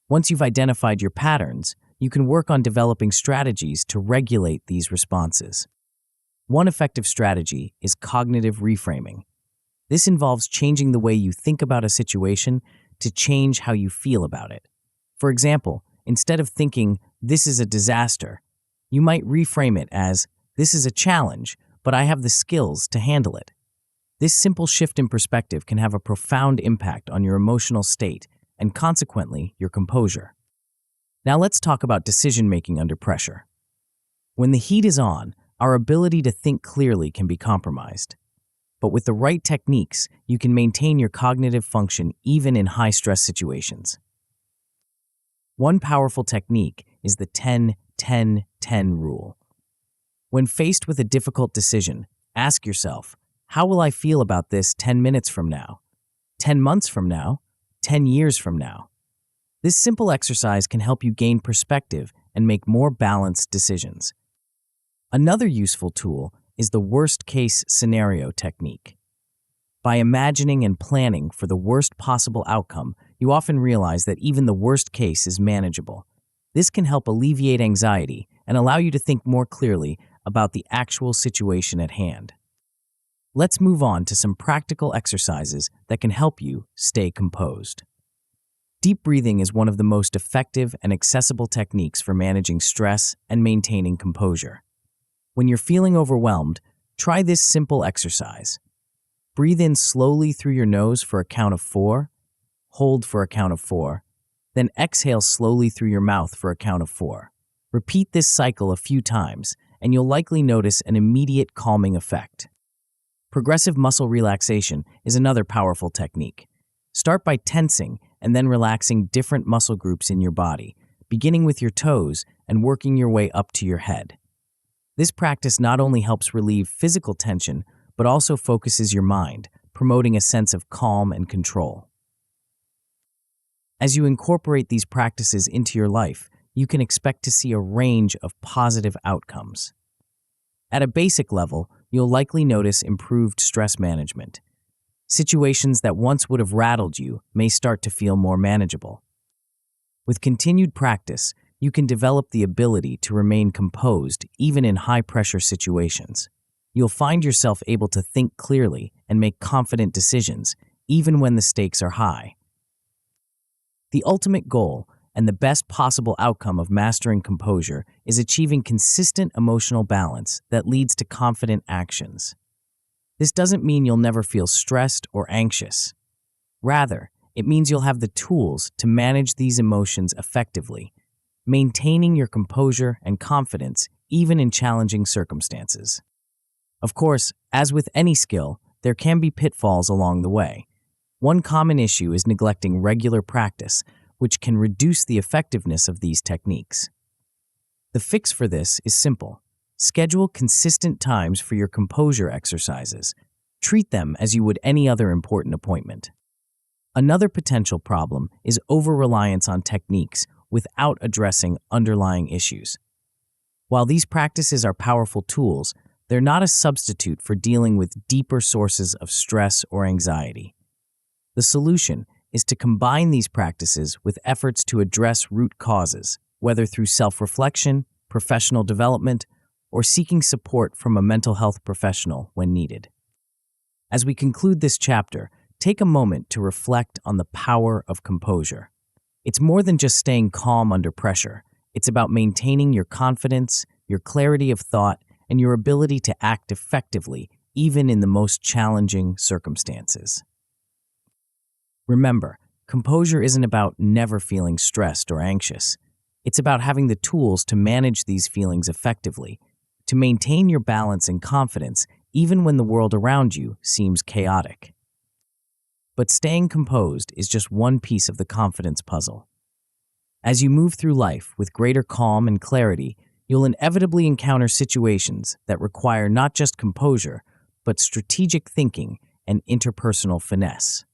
Once you've identified your patterns, you can work on developing strategies to regulate these responses. One effective strategy is cognitive reframing. This involves changing the way you think about a situation to change how you feel about it. For example, instead of thinking, "This is a disaster," you might reframe it as, "This is a challenge, but I have the skills to handle it." This simple shift in perspective can have a profound impact on your emotional state and consequently your composure. Now let's talk about decision-making under pressure. When the heat is on, our ability to think clearly can be compromised. But with the right techniques, you can maintain your cognitive function even in high-stress situations. One powerful technique is the 10-10-10 rule. When faced with a difficult decision, ask yourself, how will I feel about this 10 minutes from now, 10 months from now, 10 years from now? This simple exercise can help you gain perspective and make more balanced decisions. Another useful tool is the worst-case scenario technique. By imagining and planning for the worst possible outcome, you often realize that even the worst case is manageable. This can help alleviate anxiety and allow you to think more clearly about the actual situation at hand. Let's move on to some practical exercises that can help you stay composed. Deep breathing is one of the most effective and accessible techniques for managing stress and maintaining composure. When you're feeling overwhelmed, try this simple exercise. Breathe in slowly through your nose for a count of 4, hold for a count of 4, then exhale slowly through your mouth for a count of 4. Repeat this cycle a few times, and you'll likely notice an immediate calming effect. Progressive muscle relaxation is another powerful technique. Start by tensing and then relaxing different muscle groups in your body, beginning with your toes and working your way up to your head. This practice not only helps relieve physical tension, but also focuses your mind, promoting a sense of calm and control. As you incorporate these practices into your life, you can expect to see a range of positive outcomes. At a basic level, you'll likely notice improved stress management. Situations that once would have rattled you may start to feel more manageable. With continued practice, you can develop the ability to remain composed even in high-pressure situations. You'll find yourself able to think clearly and make confident decisions, even when the stakes are high. The ultimate goal and the best possible outcome of mastering composure is achieving consistent emotional balance that leads to confident actions. This doesn't mean you'll never feel stressed or anxious. Rather, it means you'll have the tools to manage these emotions effectively, maintaining your composure and confidence even in challenging circumstances. Of course, as with any skill, there can be pitfalls along the way. One common issue is neglecting regular practice, which can reduce the effectiveness of these techniques. The fix for this is simple. Schedule consistent times for your composure exercises. Treat them as you would any other important appointment. Another potential problem is over-reliance on techniques without addressing underlying issues. While these practices are powerful tools, they're not a substitute for dealing with deeper sources of stress or anxiety. The solution is to combine these practices with efforts to address root causes, whether through self-reflection, professional development, or seeking support from a mental health professional when needed. As we conclude this chapter, take a moment to reflect on the power of composure. It's more than just staying calm under pressure. It's about maintaining your confidence, your clarity of thought, and your ability to act effectively, even in the most challenging circumstances. Remember, composure isn't about never feeling stressed or anxious. It's about having the tools to manage these feelings effectively, to maintain your balance and confidence even when the world around you seems chaotic. But staying composed is just one piece of the confidence puzzle. As you move through life with greater calm and clarity, you'll inevitably encounter situations that require not just composure, but strategic thinking and interpersonal finesse.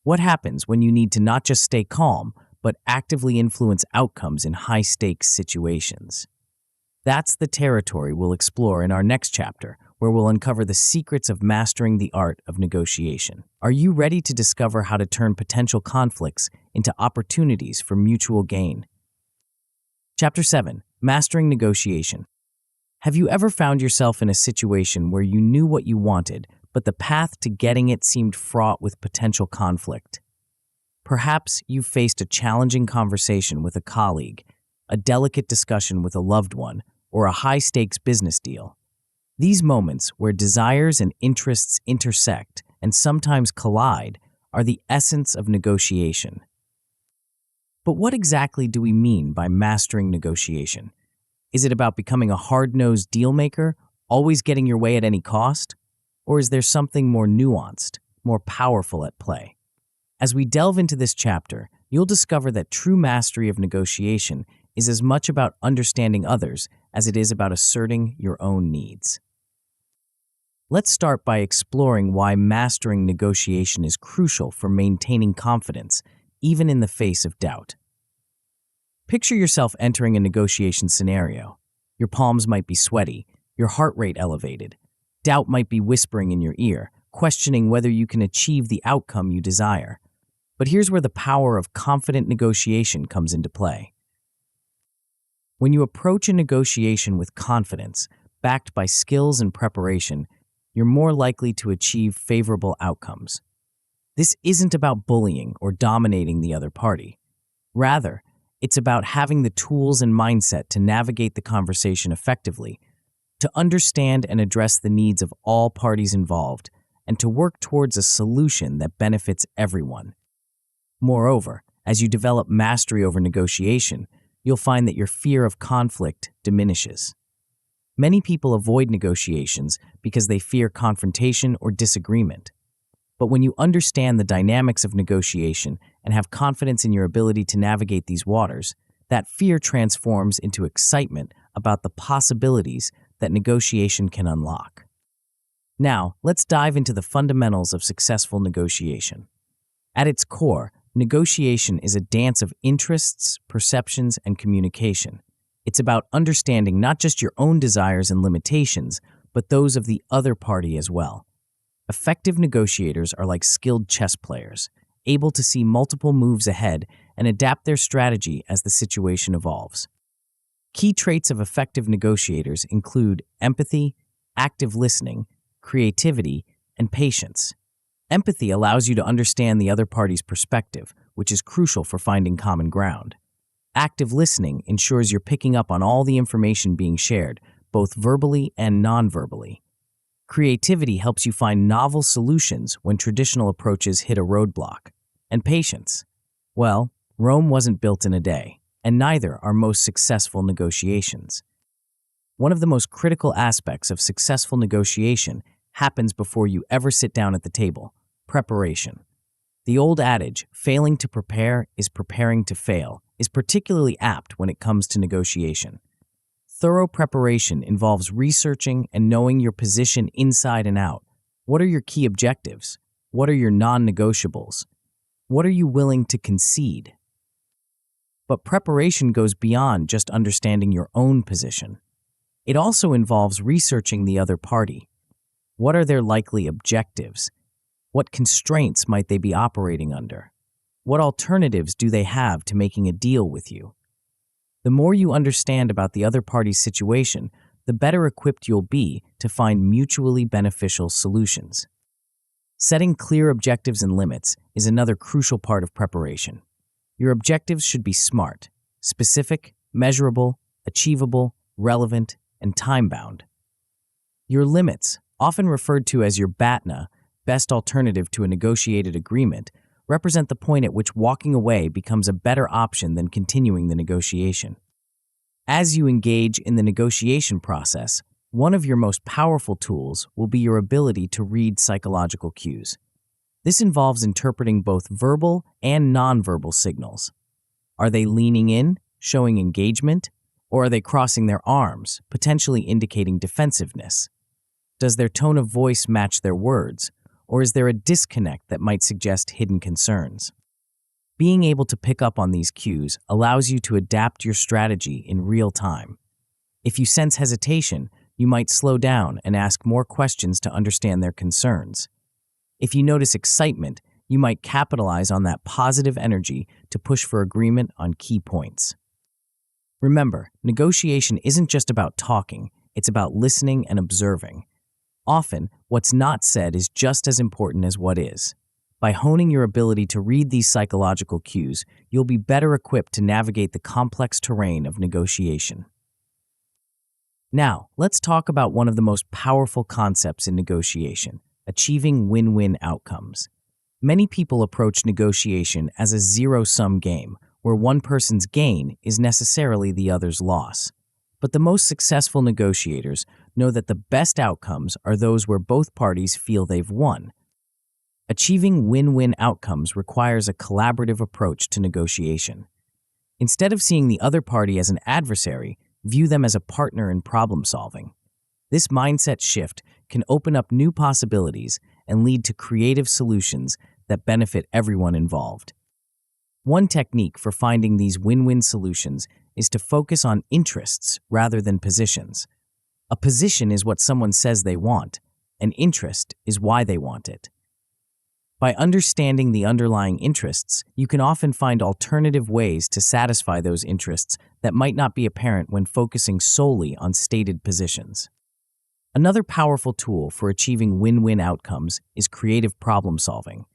What happens when you need to not just stay calm, but actively influence outcomes in high-stakes situations? That's the territory we'll explore in our next chapter, where we'll uncover the secrets of mastering the art of negotiation. Are you ready to discover how to turn potential conflicts into opportunities for mutual gain? Chapter 7. Mastering Negotiation. Have you ever found yourself in a situation where you knew what you wanted, but the path to getting it seemed fraught with potential conflict? Perhaps you've faced a challenging conversation with a colleague, a delicate discussion with a loved one, or a high-stakes business deal. These moments where desires and interests intersect and sometimes collide are the essence of negotiation. But what exactly do we mean by mastering negotiation? Is it about becoming a hard-nosed deal-maker, always getting your way at any cost? Or is there something more nuanced, more powerful at play? As we delve into this chapter, you'll discover that true mastery of negotiation is as much about understanding others as it is about asserting your own needs. Let's start by exploring why mastering negotiation is crucial for maintaining confidence, even in the face of doubt. Picture yourself entering a negotiation scenario. Your palms might be sweaty, your heart rate elevated. Doubt might be whispering in your ear, questioning whether you can achieve the outcome you desire. But here's where the power of confident negotiation comes into play. When you approach a negotiation with confidence, backed by skills and preparation, you're more likely to achieve favorable outcomes. This isn't about bullying or dominating the other party. Rather, it's about having the tools and mindset to navigate the conversation effectively, to understand and address the needs of all parties involved, and to work towards a solution that benefits everyone. Moreover, as you develop mastery over negotiation, you'll find that your fear of conflict diminishes. Many people avoid negotiations because they fear confrontation or disagreement. But when you understand the dynamics of negotiation and have confidence in your ability to navigate these waters, that fear transforms into excitement about the possibilities that negotiation can unlock. Now, let's dive into the fundamentals of successful negotiation. At its core, negotiation is a dance of interests, perceptions, and communication. It's about understanding not just your own desires and limitations, but those of the other party as well. Effective negotiators are like skilled chess players, able to see multiple moves ahead and adapt their strategy as the situation evolves. Key traits of effective negotiators include empathy, active listening, creativity, and patience. Empathy allows you to understand the other party's perspective, which is crucial for finding common ground. Active listening ensures you're picking up on all the information being shared, both verbally and non-verbally. Creativity helps you find novel solutions when traditional approaches hit a roadblock. And patience. Well, Rome wasn't built in a day, and neither are most successful negotiations. One of the most critical aspects of successful negotiation happens before you ever sit down at the table: preparation. The old adage, failing to prepare is preparing to fail, is particularly apt when it comes to negotiation. Thorough preparation involves researching and knowing your position inside and out. What are your key objectives? What are your non-negotiables? What are you willing to concede? But preparation goes beyond just understanding your own position. It also involves researching the other party. What are their likely objectives? What constraints might they be operating under? What alternatives do they have to making a deal with you? The more you understand about the other party's situation, the better equipped you'll be to find mutually beneficial solutions. Setting clear objectives and limits is another crucial part of preparation. Your objectives should be SMART: specific, measurable, achievable, relevant, and time-bound. Your limits, often referred to as your BATNA, best alternative to a negotiated agreement, represent the point at which walking away becomes a better option than continuing the negotiation. As you engage in the negotiation process, one of your most powerful tools will be your ability to read psychological cues. This involves interpreting both verbal and nonverbal signals. Are they leaning in, showing engagement, or are they crossing their arms, potentially indicating defensiveness? Does their tone of voice match their words, or is there a disconnect that might suggest hidden concerns? Being able to pick up on these cues allows you to adapt your strategy in real time. If you sense hesitation, you might slow down and ask more questions to understand their concerns. If you notice excitement, you might capitalize on that positive energy to push for agreement on key points. Remember, negotiation isn't just about talking, it's about listening and observing. Often, what's not said is just as important as what is. By honing your ability to read these psychological cues, you'll be better equipped to navigate the complex terrain of negotiation. Now, let's talk about one of the most powerful concepts in negotiation: achieving win-win outcomes. Many people approach negotiation as a zero-sum game, where one person's gain is necessarily the other's loss. But the most successful negotiators know that the best outcomes are those where both parties feel they've won. Achieving win-win outcomes requires a collaborative approach to negotiation. Instead of seeing the other party as an adversary, view them as a partner in problem-solving. This mindset shift can open up new possibilities and lead to creative solutions that benefit everyone involved. One technique for finding these win-win solutions is to focus on interests rather than positions. A position is what someone says they want. An interest is why they want it. By understanding the underlying interests, you can often find alternative ways to satisfy those interests that might not be apparent when focusing solely on stated positions. Another powerful tool for achieving win-win outcomes is creative problem-solving.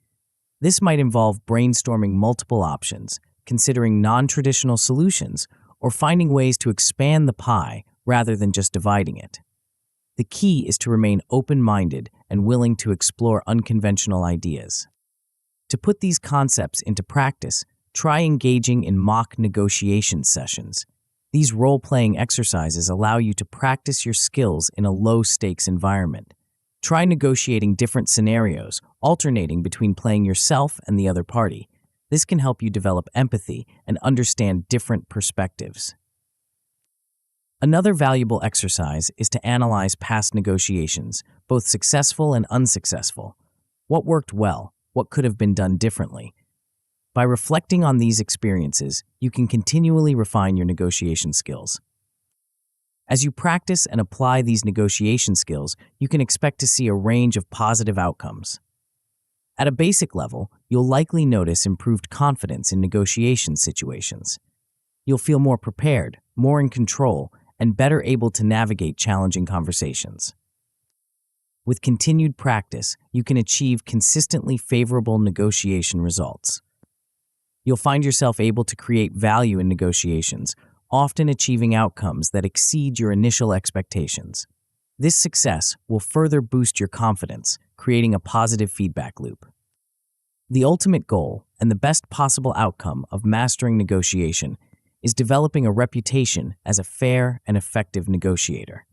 This might involve brainstorming multiple options, considering non-traditional solutions, or finding ways to expand the pie rather than just dividing it. The key is to remain open-minded and willing to explore unconventional ideas. To put these concepts into practice, try engaging in mock negotiation sessions. These role-playing exercises allow you to practice your skills in a low-stakes environment. Try negotiating different scenarios, alternating between playing yourself and the other party. This can help you develop empathy and understand different perspectives. Another valuable exercise is to analyze past negotiations, both successful and unsuccessful. What worked well? What could have been done differently? By reflecting on these experiences, you can continually refine your negotiation skills. As you practice and apply these negotiation skills, you can expect to see a range of positive outcomes. At a basic level, you'll likely notice improved confidence in negotiation situations. You'll feel more prepared, more in control, and better able to navigate challenging conversations. With continued practice, you can achieve consistently favorable negotiation results. You'll find yourself able to create value in negotiations, often achieving outcomes that exceed your initial expectations. This success will further boost your confidence, creating a positive feedback loop. The ultimate goal and the best possible outcome of mastering negotiation is developing a reputation as a fair and effective negotiator.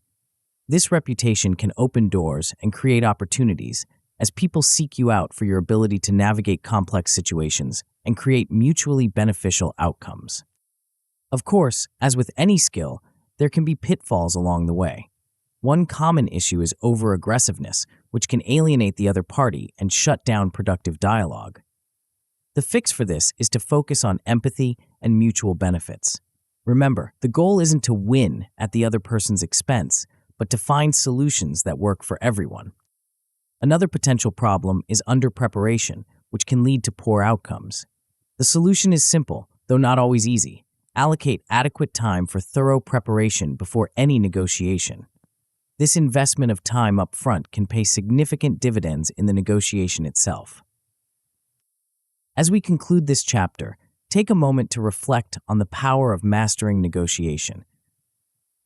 This reputation can open doors and create opportunities as people seek you out for your ability to navigate complex situations and create mutually beneficial outcomes. Of course, as with any skill, there can be pitfalls along the way. One common issue is over-aggressiveness, which can alienate the other party and shut down productive dialogue. The fix for this is to focus on empathy and mutual benefits. Remember, the goal isn't to win at the other person's expense, but to find solutions that work for everyone. Another potential problem is under-preparation, which can lead to poor outcomes. The solution is simple, though not always easy. Allocate adequate time for thorough preparation before any negotiation. This investment of time up front can pay significant dividends in the negotiation itself. As we conclude this chapter, take a moment to reflect on the power of mastering negotiation.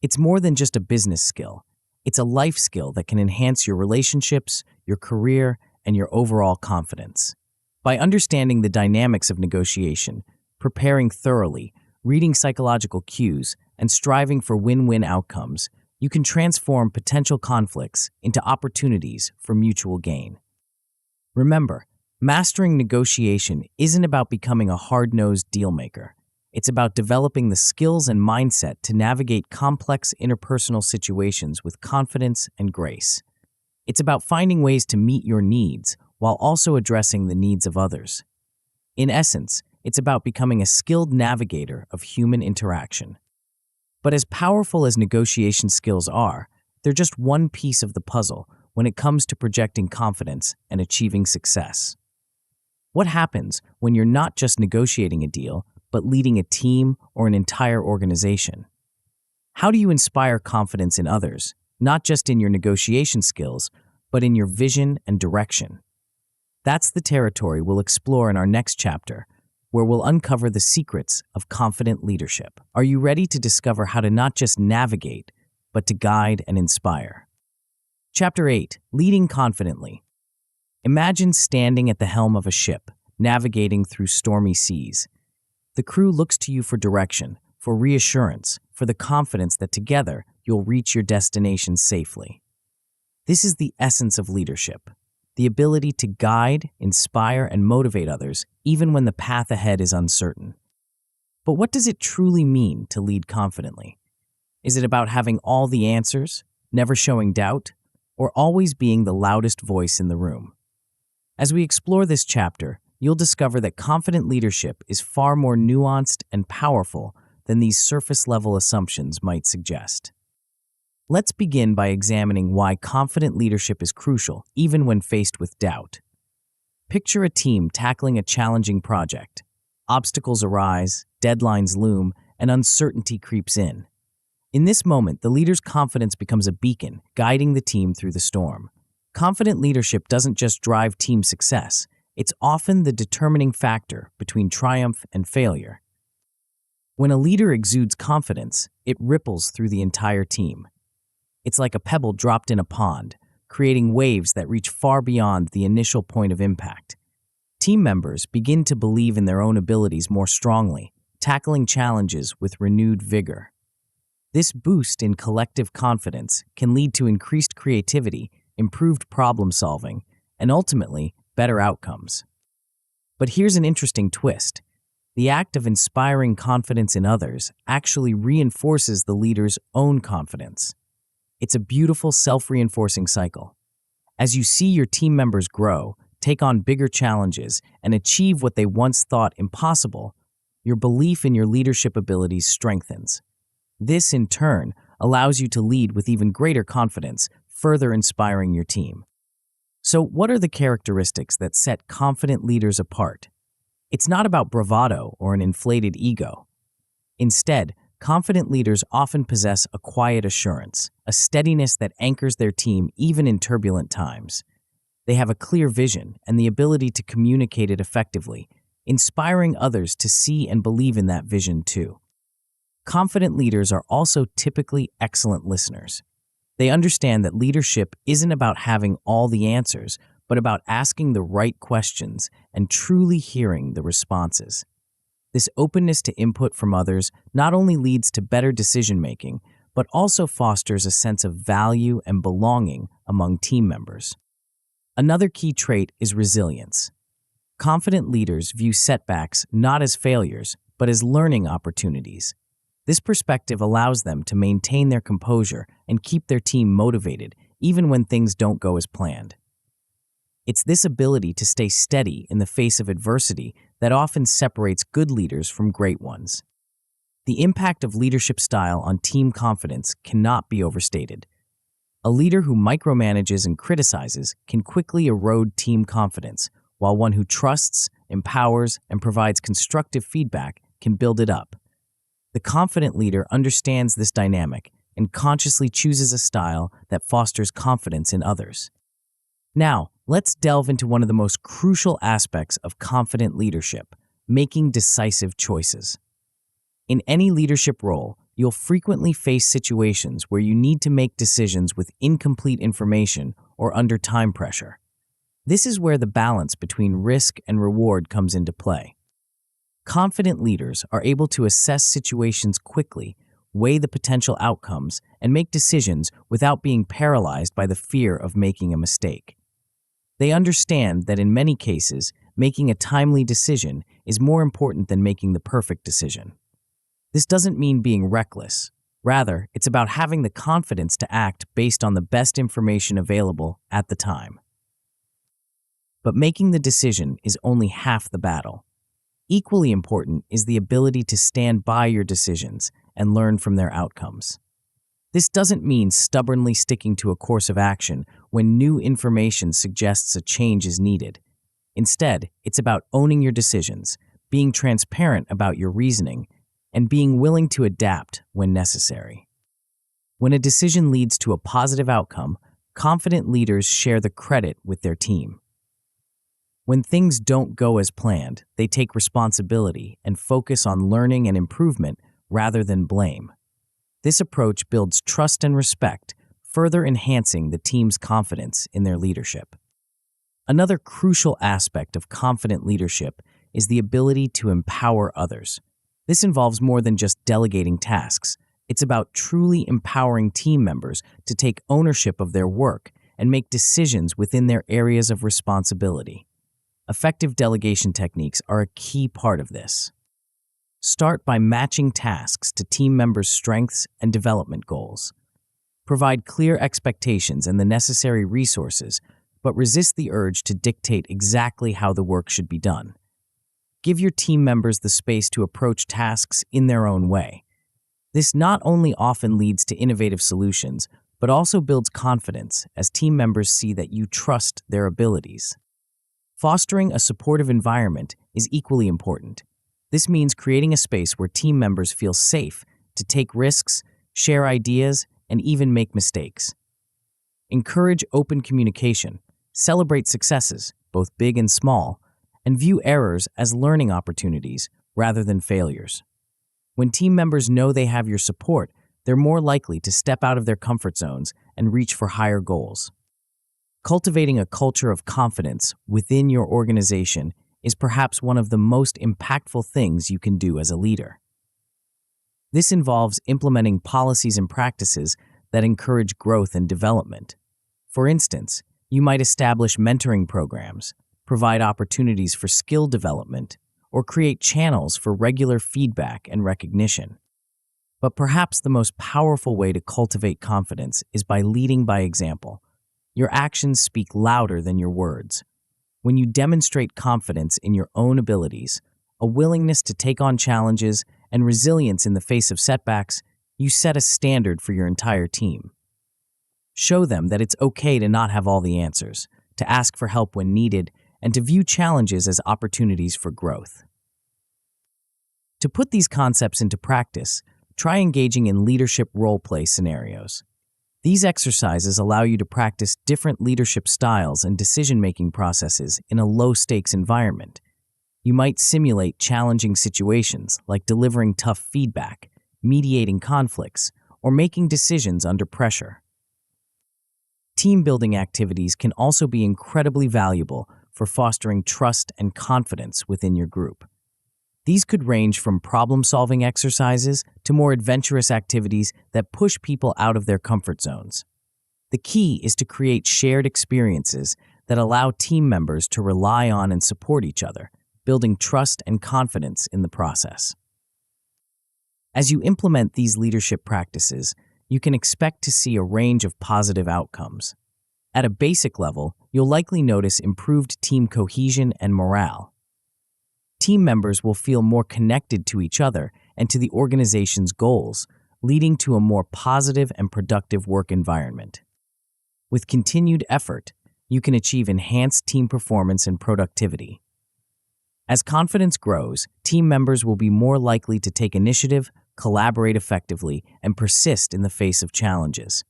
It's more than just a business skill. It's a life skill that can enhance your relationships, your career, and your overall confidence. By understanding the dynamics of negotiation, preparing thoroughly, reading psychological cues, and striving for win-win outcomes, you can transform potential conflicts into opportunities for mutual gain. Remember, mastering negotiation isn't about becoming a hard-nosed deal-maker. It's about developing the skills and mindset to navigate complex interpersonal situations with confidence and grace. It's about finding ways to meet your needs while also addressing the needs of others. In essence, it's about becoming a skilled navigator of human interaction. But as powerful as negotiation skills are, they're just one piece of the puzzle when it comes to projecting confidence and achieving success. What happens when you're not just negotiating a deal, but leading a team or an entire organization? How do you inspire confidence in others, not just in your negotiation skills, but in your vision and direction? That's the territory we'll explore in our next chapter, where we'll uncover the secrets of confident leadership. Are you ready to discover how to not just navigate, but to guide and inspire? Chapter 8, Leading Confidently. Imagine standing at the helm of a ship, navigating through stormy seas. The crew looks to you for direction, for reassurance, for the confidence that together you'll reach your destination safely. This is the essence of leadership, the ability to guide, inspire, and motivate others even when the path ahead is uncertain. But what does it truly mean to lead confidently? Is it about having all the answers, never showing doubt, or always being the loudest voice in the room? As we explore this chapter, you'll discover that confident leadership is far more nuanced and powerful than these surface-level assumptions might suggest. Let's begin by examining why confident leadership is crucial, even when faced with doubt. Picture a team tackling a challenging project. Obstacles arise, deadlines loom, and uncertainty creeps in. In this moment, the leader's confidence becomes a beacon, guiding the team through the storm. Confident leadership doesn't just drive team success, it's often the determining factor between triumph and failure. When a leader exudes confidence, it ripples through the entire team. It's like a pebble dropped in a pond, creating waves that reach far beyond the initial point of impact. Team members begin to believe in their own abilities more strongly, tackling challenges with renewed vigor. This boost in collective confidence can lead to increased creativity, improved problem-solving, and ultimately, better outcomes. But here's an interesting twist. The act of inspiring confidence in others actually reinforces the leader's own confidence. It's a beautiful self-reinforcing cycle. As you see your team members grow, take on bigger challenges, and achieve what they once thought impossible, your belief in your leadership abilities strengthens. This, in turn, allows you to lead with even greater confidence, further inspiring your team. So, what are the characteristics that set confident leaders apart? It's not about bravado or an inflated ego. Instead, confident leaders often possess a quiet assurance, a steadiness that anchors their team even in turbulent times. They have a clear vision and the ability to communicate it effectively, inspiring others to see and believe in that vision too. Confident leaders are also typically excellent listeners. They understand that leadership isn't about having all the answers, but about asking the right questions and truly hearing the responses. This openness to input from others not only leads to better decision-making, but also fosters a sense of value and belonging among team members. Another key trait is resilience. Confident leaders view setbacks not as failures, but as learning opportunities. This perspective allows them to maintain their composure and keep their team motivated, even when things don't go as planned. It's this ability to stay steady in the face of adversity that often separates good leaders from great ones. The impact of leadership style on team confidence cannot be overstated. A leader who micromanages and criticizes can quickly erode team confidence, while one who trusts, empowers, and provides constructive feedback can build it up. The confident leader understands this dynamic and consciously chooses a style that fosters confidence in others. Now, let's delve into one of the most crucial aspects of confident leadership: making decisive choices. In any leadership role, you'll frequently face situations where you need to make decisions with incomplete information or under time pressure. This is where the balance between risk and reward comes into play. Confident leaders are able to assess situations quickly, weigh the potential outcomes, and make decisions without being paralyzed by the fear of making a mistake. They understand that in many cases, making a timely decision is more important than making the perfect decision. This doesn't mean being reckless. Rather, it's about having the confidence to act based on the best information available at the time. But making the decision is only half the battle. Equally important is the ability to stand by your decisions and learn from their outcomes. This doesn't mean stubbornly sticking to a course of action when new information suggests a change is needed. Instead, it's about owning your decisions, being transparent about your reasoning, and being willing to adapt when necessary. When a decision leads to a positive outcome, confident leaders share the credit with their team. When things don't go as planned, they take responsibility and focus on learning and improvement rather than blame. This approach builds trust and respect, further enhancing the team's confidence in their leadership. Another crucial aspect of confident leadership is the ability to empower others. This involves more than just delegating tasks. It's about truly empowering team members to take ownership of their work and make decisions within their areas of responsibility. Effective delegation techniques are a key part of this. Start by matching tasks to team members' strengths and development goals. Provide clear expectations and the necessary resources, but resist the urge to dictate exactly how the work should be done. Give your team members the space to approach tasks in their own way. This not only often leads to innovative solutions, but also builds confidence as team members see that you trust their abilities. Fostering a supportive environment is equally important. This means creating a space where team members feel safe to take risks, share ideas, and even make mistakes. Encourage open communication, celebrate successes, both big and small, and view errors as learning opportunities rather than failures. When team members know they have your support, they're more likely to step out of their comfort zones and reach for higher goals. Cultivating a culture of confidence within your organization is perhaps one of the most impactful things you can do as a leader. This involves implementing policies and practices that encourage growth and development. For instance, you might establish mentoring programs, provide opportunities for skill development, or create channels for regular feedback and recognition. But perhaps the most powerful way to cultivate confidence is by leading by example. Your actions speak louder than your words. When you demonstrate confidence in your own abilities, a willingness to take on challenges, and resilience in the face of setbacks, you set a standard for your entire team. Show them that it's okay to not have all the answers, to ask for help when needed, and to view challenges as opportunities for growth. To put these concepts into practice, try engaging in leadership role-play scenarios. These exercises allow you to practice different leadership styles and decision-making processes in a low-stakes environment. You might simulate challenging situations like delivering tough feedback, mediating conflicts, or making decisions under pressure. Team-building activities can also be incredibly valuable for fostering trust and confidence within your group. These could range from problem-solving exercises to more adventurous activities that push people out of their comfort zones. The key is to create shared experiences that allow team members to rely on and support each other, building trust and confidence in the process. As you implement these leadership practices, you can expect to see a range of positive outcomes. At a basic level, you'll likely notice improved team cohesion and morale. Team members will feel more connected to each other and to the organization's goals, leading to a more positive and productive work environment. With continued effort, you can achieve enhanced team performance and productivity. As confidence grows, team members will be more likely to take initiative, collaborate effectively, and persist in the face of challenges.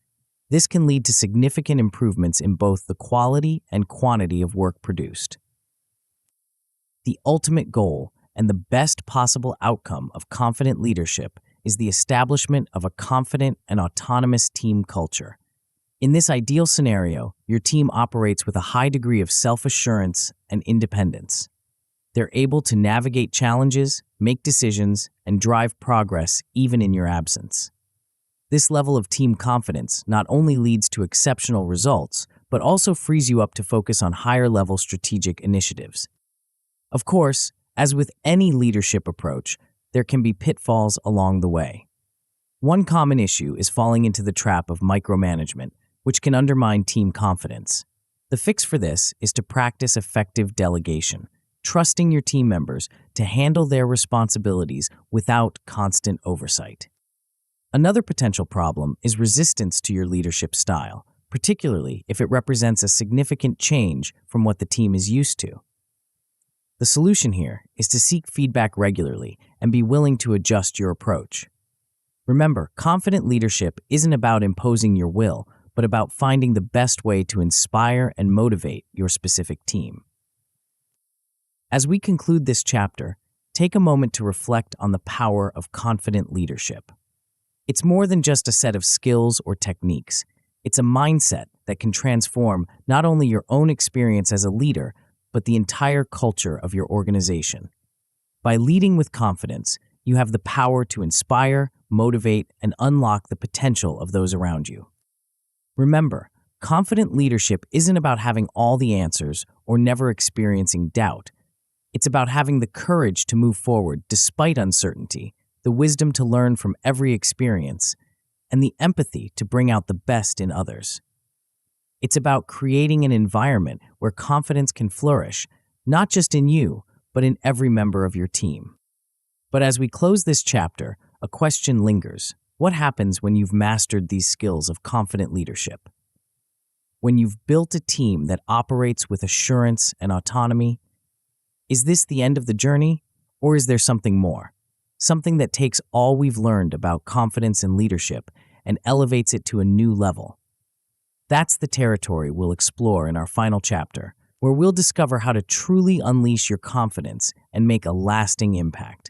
This can lead to significant improvements in both the quality and quantity of work produced. The ultimate goal and the best possible outcome of confident leadership is the establishment of a confident and autonomous team culture. In this ideal scenario, your team operates with a high degree of self-assurance and independence. They're able to navigate challenges, make decisions, and drive progress even in your absence. This level of team confidence not only leads to exceptional results, but also frees you up to focus on higher-level strategic initiatives. Of course, as with any leadership approach, there can be pitfalls along the way. One common issue is falling into the trap of micromanagement, which can undermine team confidence. The fix for this is to practice effective delegation, trusting your team members to handle their responsibilities without constant oversight. Another potential problem is resistance to your leadership style, particularly if it represents a significant change from what the team is used to. The solution here is to seek feedback regularly and be willing to adjust your approach. Remember, confident leadership isn't about imposing your will, but about finding the best way to inspire and motivate your specific team. As we conclude this chapter, take a moment to reflect on the power of confident leadership. It's more than just a set of skills or techniques. It's a mindset that can transform not only your own experience as a leader, but the entire culture of your organization. By leading with confidence, you have the power to inspire, motivate, and unlock the potential of those around you. Remember, confident leadership isn't about having all the answers or never experiencing doubt. It's about having the courage to move forward despite uncertainty, the wisdom to learn from every experience, and the empathy to bring out the best in others. It's about creating an environment where confidence can flourish, not just in you, but in every member of your team. But as we close this chapter, a question lingers. What happens when you've mastered these skills of confident leadership? When you've built a team that operates with assurance and autonomy? Is this the end of the journey, or is there something more? Something that takes all we've learned about confidence and leadership and elevates it to a new level? That's the territory we'll explore in our final chapter, where we'll discover how to truly unleash your confidence and make a lasting impact.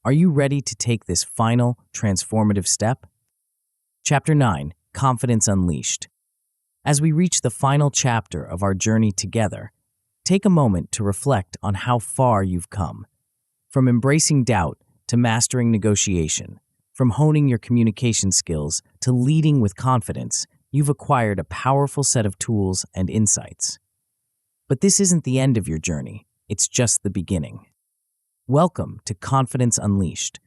Are you ready to take this final, transformative step? Chapter 9, Confidence Unleashed. As we reach the final chapter of our journey together, take a moment to reflect on how far you've come. From embracing doubt to mastering negotiation, from honing your communication skills to leading with confidence, you've acquired a powerful set of tools and insights. But this isn't the end of your journey, it's just the beginning. Welcome to Confidence Unleashed,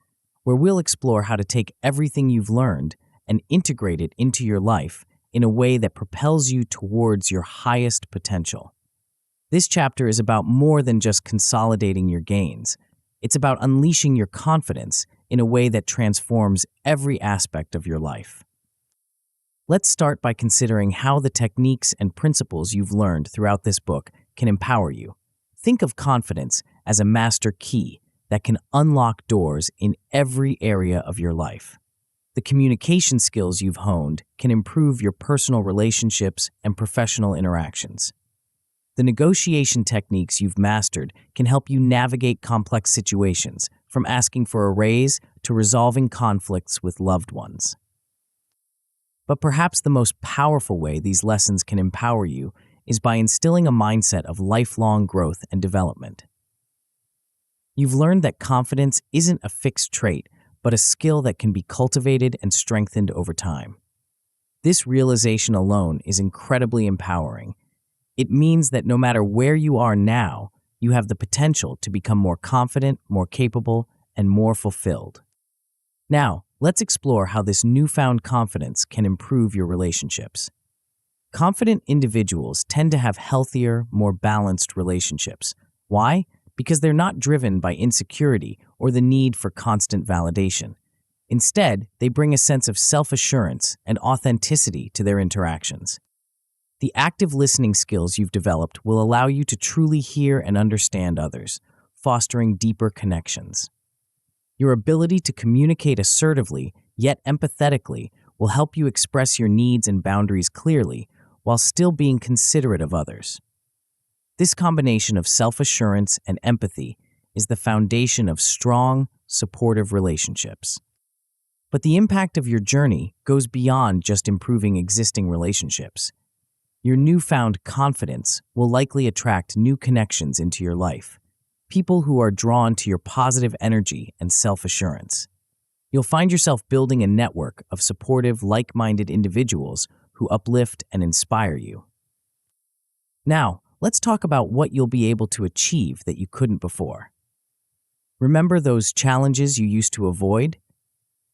where we'll explore how to take everything you've learned and integrate it into your life in a way that propels you towards your highest potential. This chapter is about more than just consolidating your gains. It's about unleashing your confidence in a way that transforms every aspect of your life. Let's start by considering how the techniques and principles you've learned throughout this book can empower you. Think of confidence as a master key that can unlock doors in every area of your life. The communication skills you've honed can improve your personal relationships and professional interactions. The negotiation techniques you've mastered can help you navigate complex situations, from asking for a raise to resolving conflicts with loved ones. But perhaps the most powerful way these lessons can empower you is by instilling a mindset of lifelong growth and development. You've learned that confidence isn't a fixed trait, but a skill that can be cultivated and strengthened over time. This realization alone is incredibly empowering. It means that no matter where you are now, you have the potential to become more confident, more capable, and more fulfilled. Now, let's explore how this newfound confidence can improve your relationships. Confident individuals tend to have healthier, more balanced relationships. Why? Because they're not driven by insecurity or the need for constant validation. Instead, they bring a sense of self-assurance and authenticity to their interactions. The active listening skills you've developed will allow you to truly hear and understand others, fostering deeper connections. Your ability to communicate assertively, yet empathetically, will help you express your needs and boundaries clearly while still being considerate of others. This combination of self-assurance and empathy is the foundation of strong, supportive relationships. But the impact of your journey goes beyond just improving existing relationships. Your newfound confidence will likely attract new connections into your life, people who are drawn to your positive energy and self-assurance. You'll find yourself building a network of supportive, like-minded individuals who uplift and inspire you. Now, let's talk about what you'll be able to achieve that you couldn't before. Remember those challenges you used to avoid?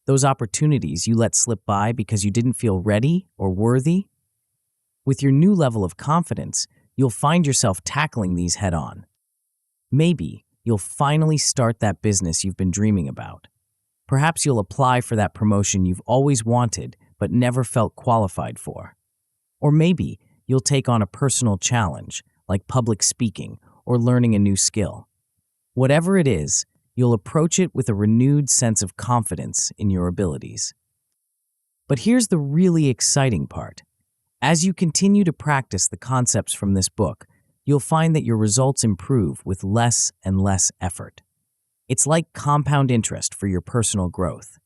Those opportunities you let slip by because you didn't feel ready or worthy? With your new level of confidence, you'll find yourself tackling these head-on. Maybe you'll finally start that business you've been dreaming about. Perhaps you'll apply for that promotion you've always wanted but never felt qualified for. Or maybe you'll take on a personal challenge, like public speaking or learning a new skill. Whatever it is, you'll approach it with a renewed sense of confidence in your abilities. But here's the really exciting part. As you continue to practice the concepts from this book, you'll find that your results improve with less and less effort. It's like compound interest for your personal growth.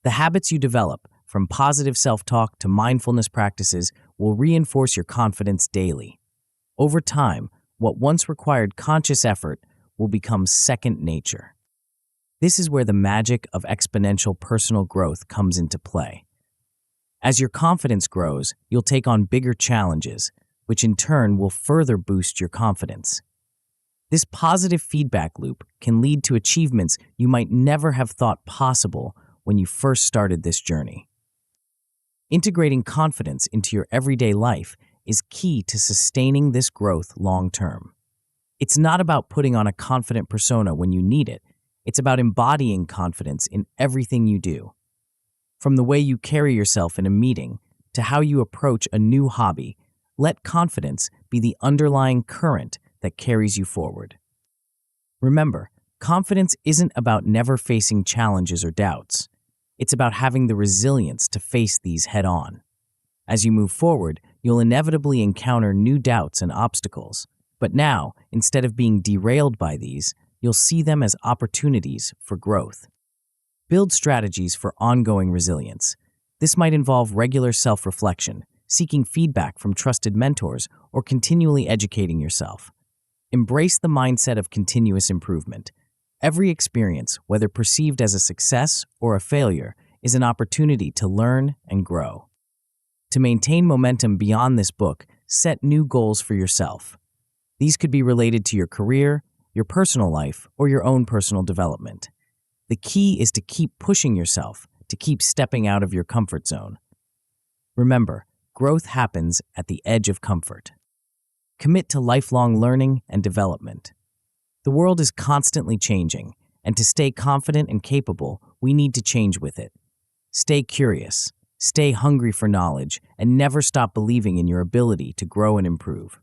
The habits you develop, from positive self-talk to mindfulness practices, will reinforce your confidence daily. Over time, what once required conscious effort will become second nature. This is where the magic of exponential personal growth comes into play. As your confidence grows, you'll take on bigger challenges, which in turn will further boost your confidence. This positive feedback loop can lead to achievements you might never have thought possible when you first started this journey. Integrating confidence into your everyday life is key to sustaining this growth long-term. It's not about putting on a confident persona when you need it. It's about embodying confidence in everything you do. From the way you carry yourself in a meeting to how you approach a new hobby, let confidence be the underlying current that carries you forward. Remember, confidence isn't about never facing challenges or doubts. It's about having the resilience to face these head-on. As you move forward, you'll inevitably encounter new doubts and obstacles. But now, instead of being derailed by these, you'll see them as opportunities for growth. Build strategies for ongoing resilience. This might involve regular self-reflection, seeking feedback from trusted mentors, or continually educating yourself. Embrace the mindset of continuous improvement. Every experience, whether perceived as a success or a failure, is an opportunity to learn and grow. To maintain momentum beyond this book, set new goals for yourself. These could be related to your career, your personal life, or your own personal development. The key is to keep pushing yourself, to keep stepping out of your comfort zone. Remember, growth happens at the edge of comfort. Commit to lifelong learning and development. The world is constantly changing, and to stay confident and capable, we need to change with it. Stay curious, stay hungry for knowledge, and never stop believing in your ability to grow and improve.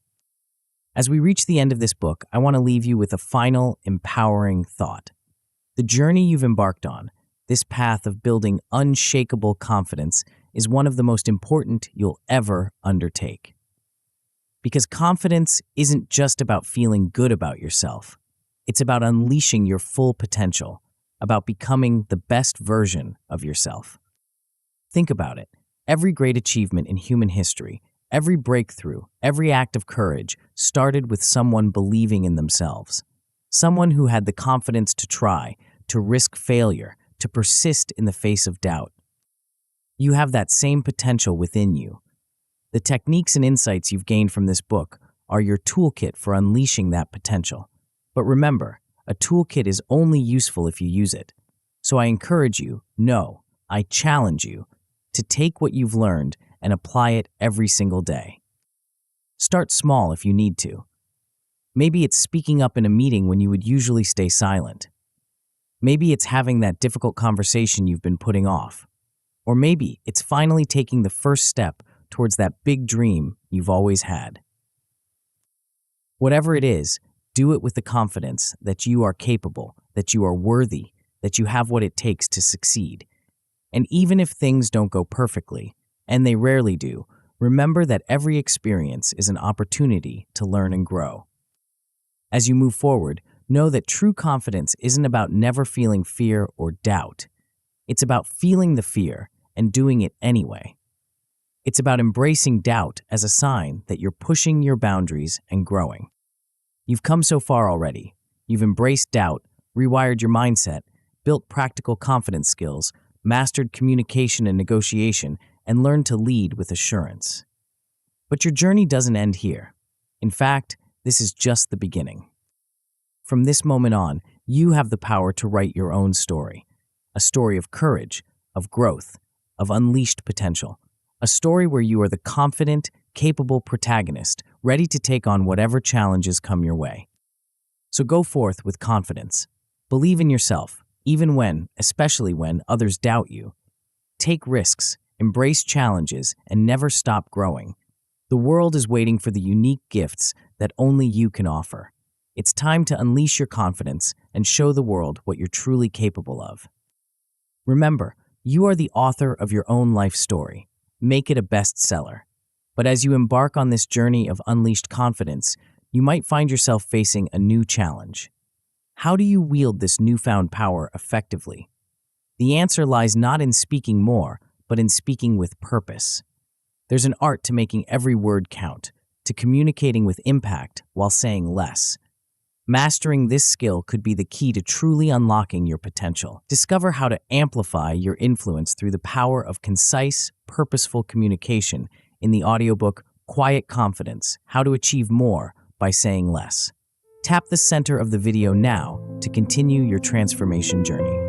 As we reach the end of this book, I want to leave you with a final, empowering thought. The journey you've embarked on, this path of building unshakable confidence, is one of the most important you'll ever undertake. Because confidence isn't just about feeling good about yourself. It's about unleashing your full potential, about becoming the best version of yourself. Think about it. Every great achievement in human history, every breakthrough, every act of courage started with someone believing in themselves. Someone who had the confidence to try, to risk failure, to persist in the face of doubt. You have that same potential within you. The techniques and insights you've gained from this book are your toolkit for unleashing that potential. But remember, a toolkit is only useful if you use it. So I encourage you, no, I challenge you, to take what you've learned and apply it every single day. Start small if you need to. Maybe it's speaking up in a meeting when you would usually stay silent. Maybe it's having that difficult conversation you've been putting off. Or maybe it's finally taking the first step towards that big dream you've always had. Whatever it is, do it with the confidence that you are capable, that you are worthy, that you have what it takes to succeed. And even if things don't go perfectly, and they rarely do, remember that every experience is an opportunity to learn and grow. As you move forward, know that true confidence isn't about never feeling fear or doubt. It's about feeling the fear and doing it anyway. It's about embracing doubt as a sign that you're pushing your boundaries and growing. You've come so far already. You've embraced doubt, rewired your mindset, built practical confidence skills, mastered communication and negotiation, and learned to lead with assurance. But your journey doesn't end here. In fact, this is just the beginning. From this moment on, you have the power to write your own story. A story of courage, of growth, of unleashed potential. A story where you are the confident, capable protagonist, ready to take on whatever challenges come your way. So go forth with confidence. Believe in yourself, even when, especially when, others doubt you. Take risks, embrace challenges, and never stop growing. The world is waiting for the unique gifts that only you can offer. It's time to unleash your confidence and show the world what you're truly capable of. Remember, you are the author of your own life story. Make it a bestseller. But as you embark on this journey of unleashed confidence, you might find yourself facing a new challenge. How do you wield this newfound power effectively? The answer lies not in speaking more, but in speaking with purpose. There's an art to making every word count, to communicating with impact while saying less. Mastering this skill could be the key to truly unlocking your potential. Discover how to amplify your influence through the power of concise, purposeful communication in the audiobook Quiet Confidence: How to Achieve More by Saying Less. Tap the center of the video now to continue your transformation journey.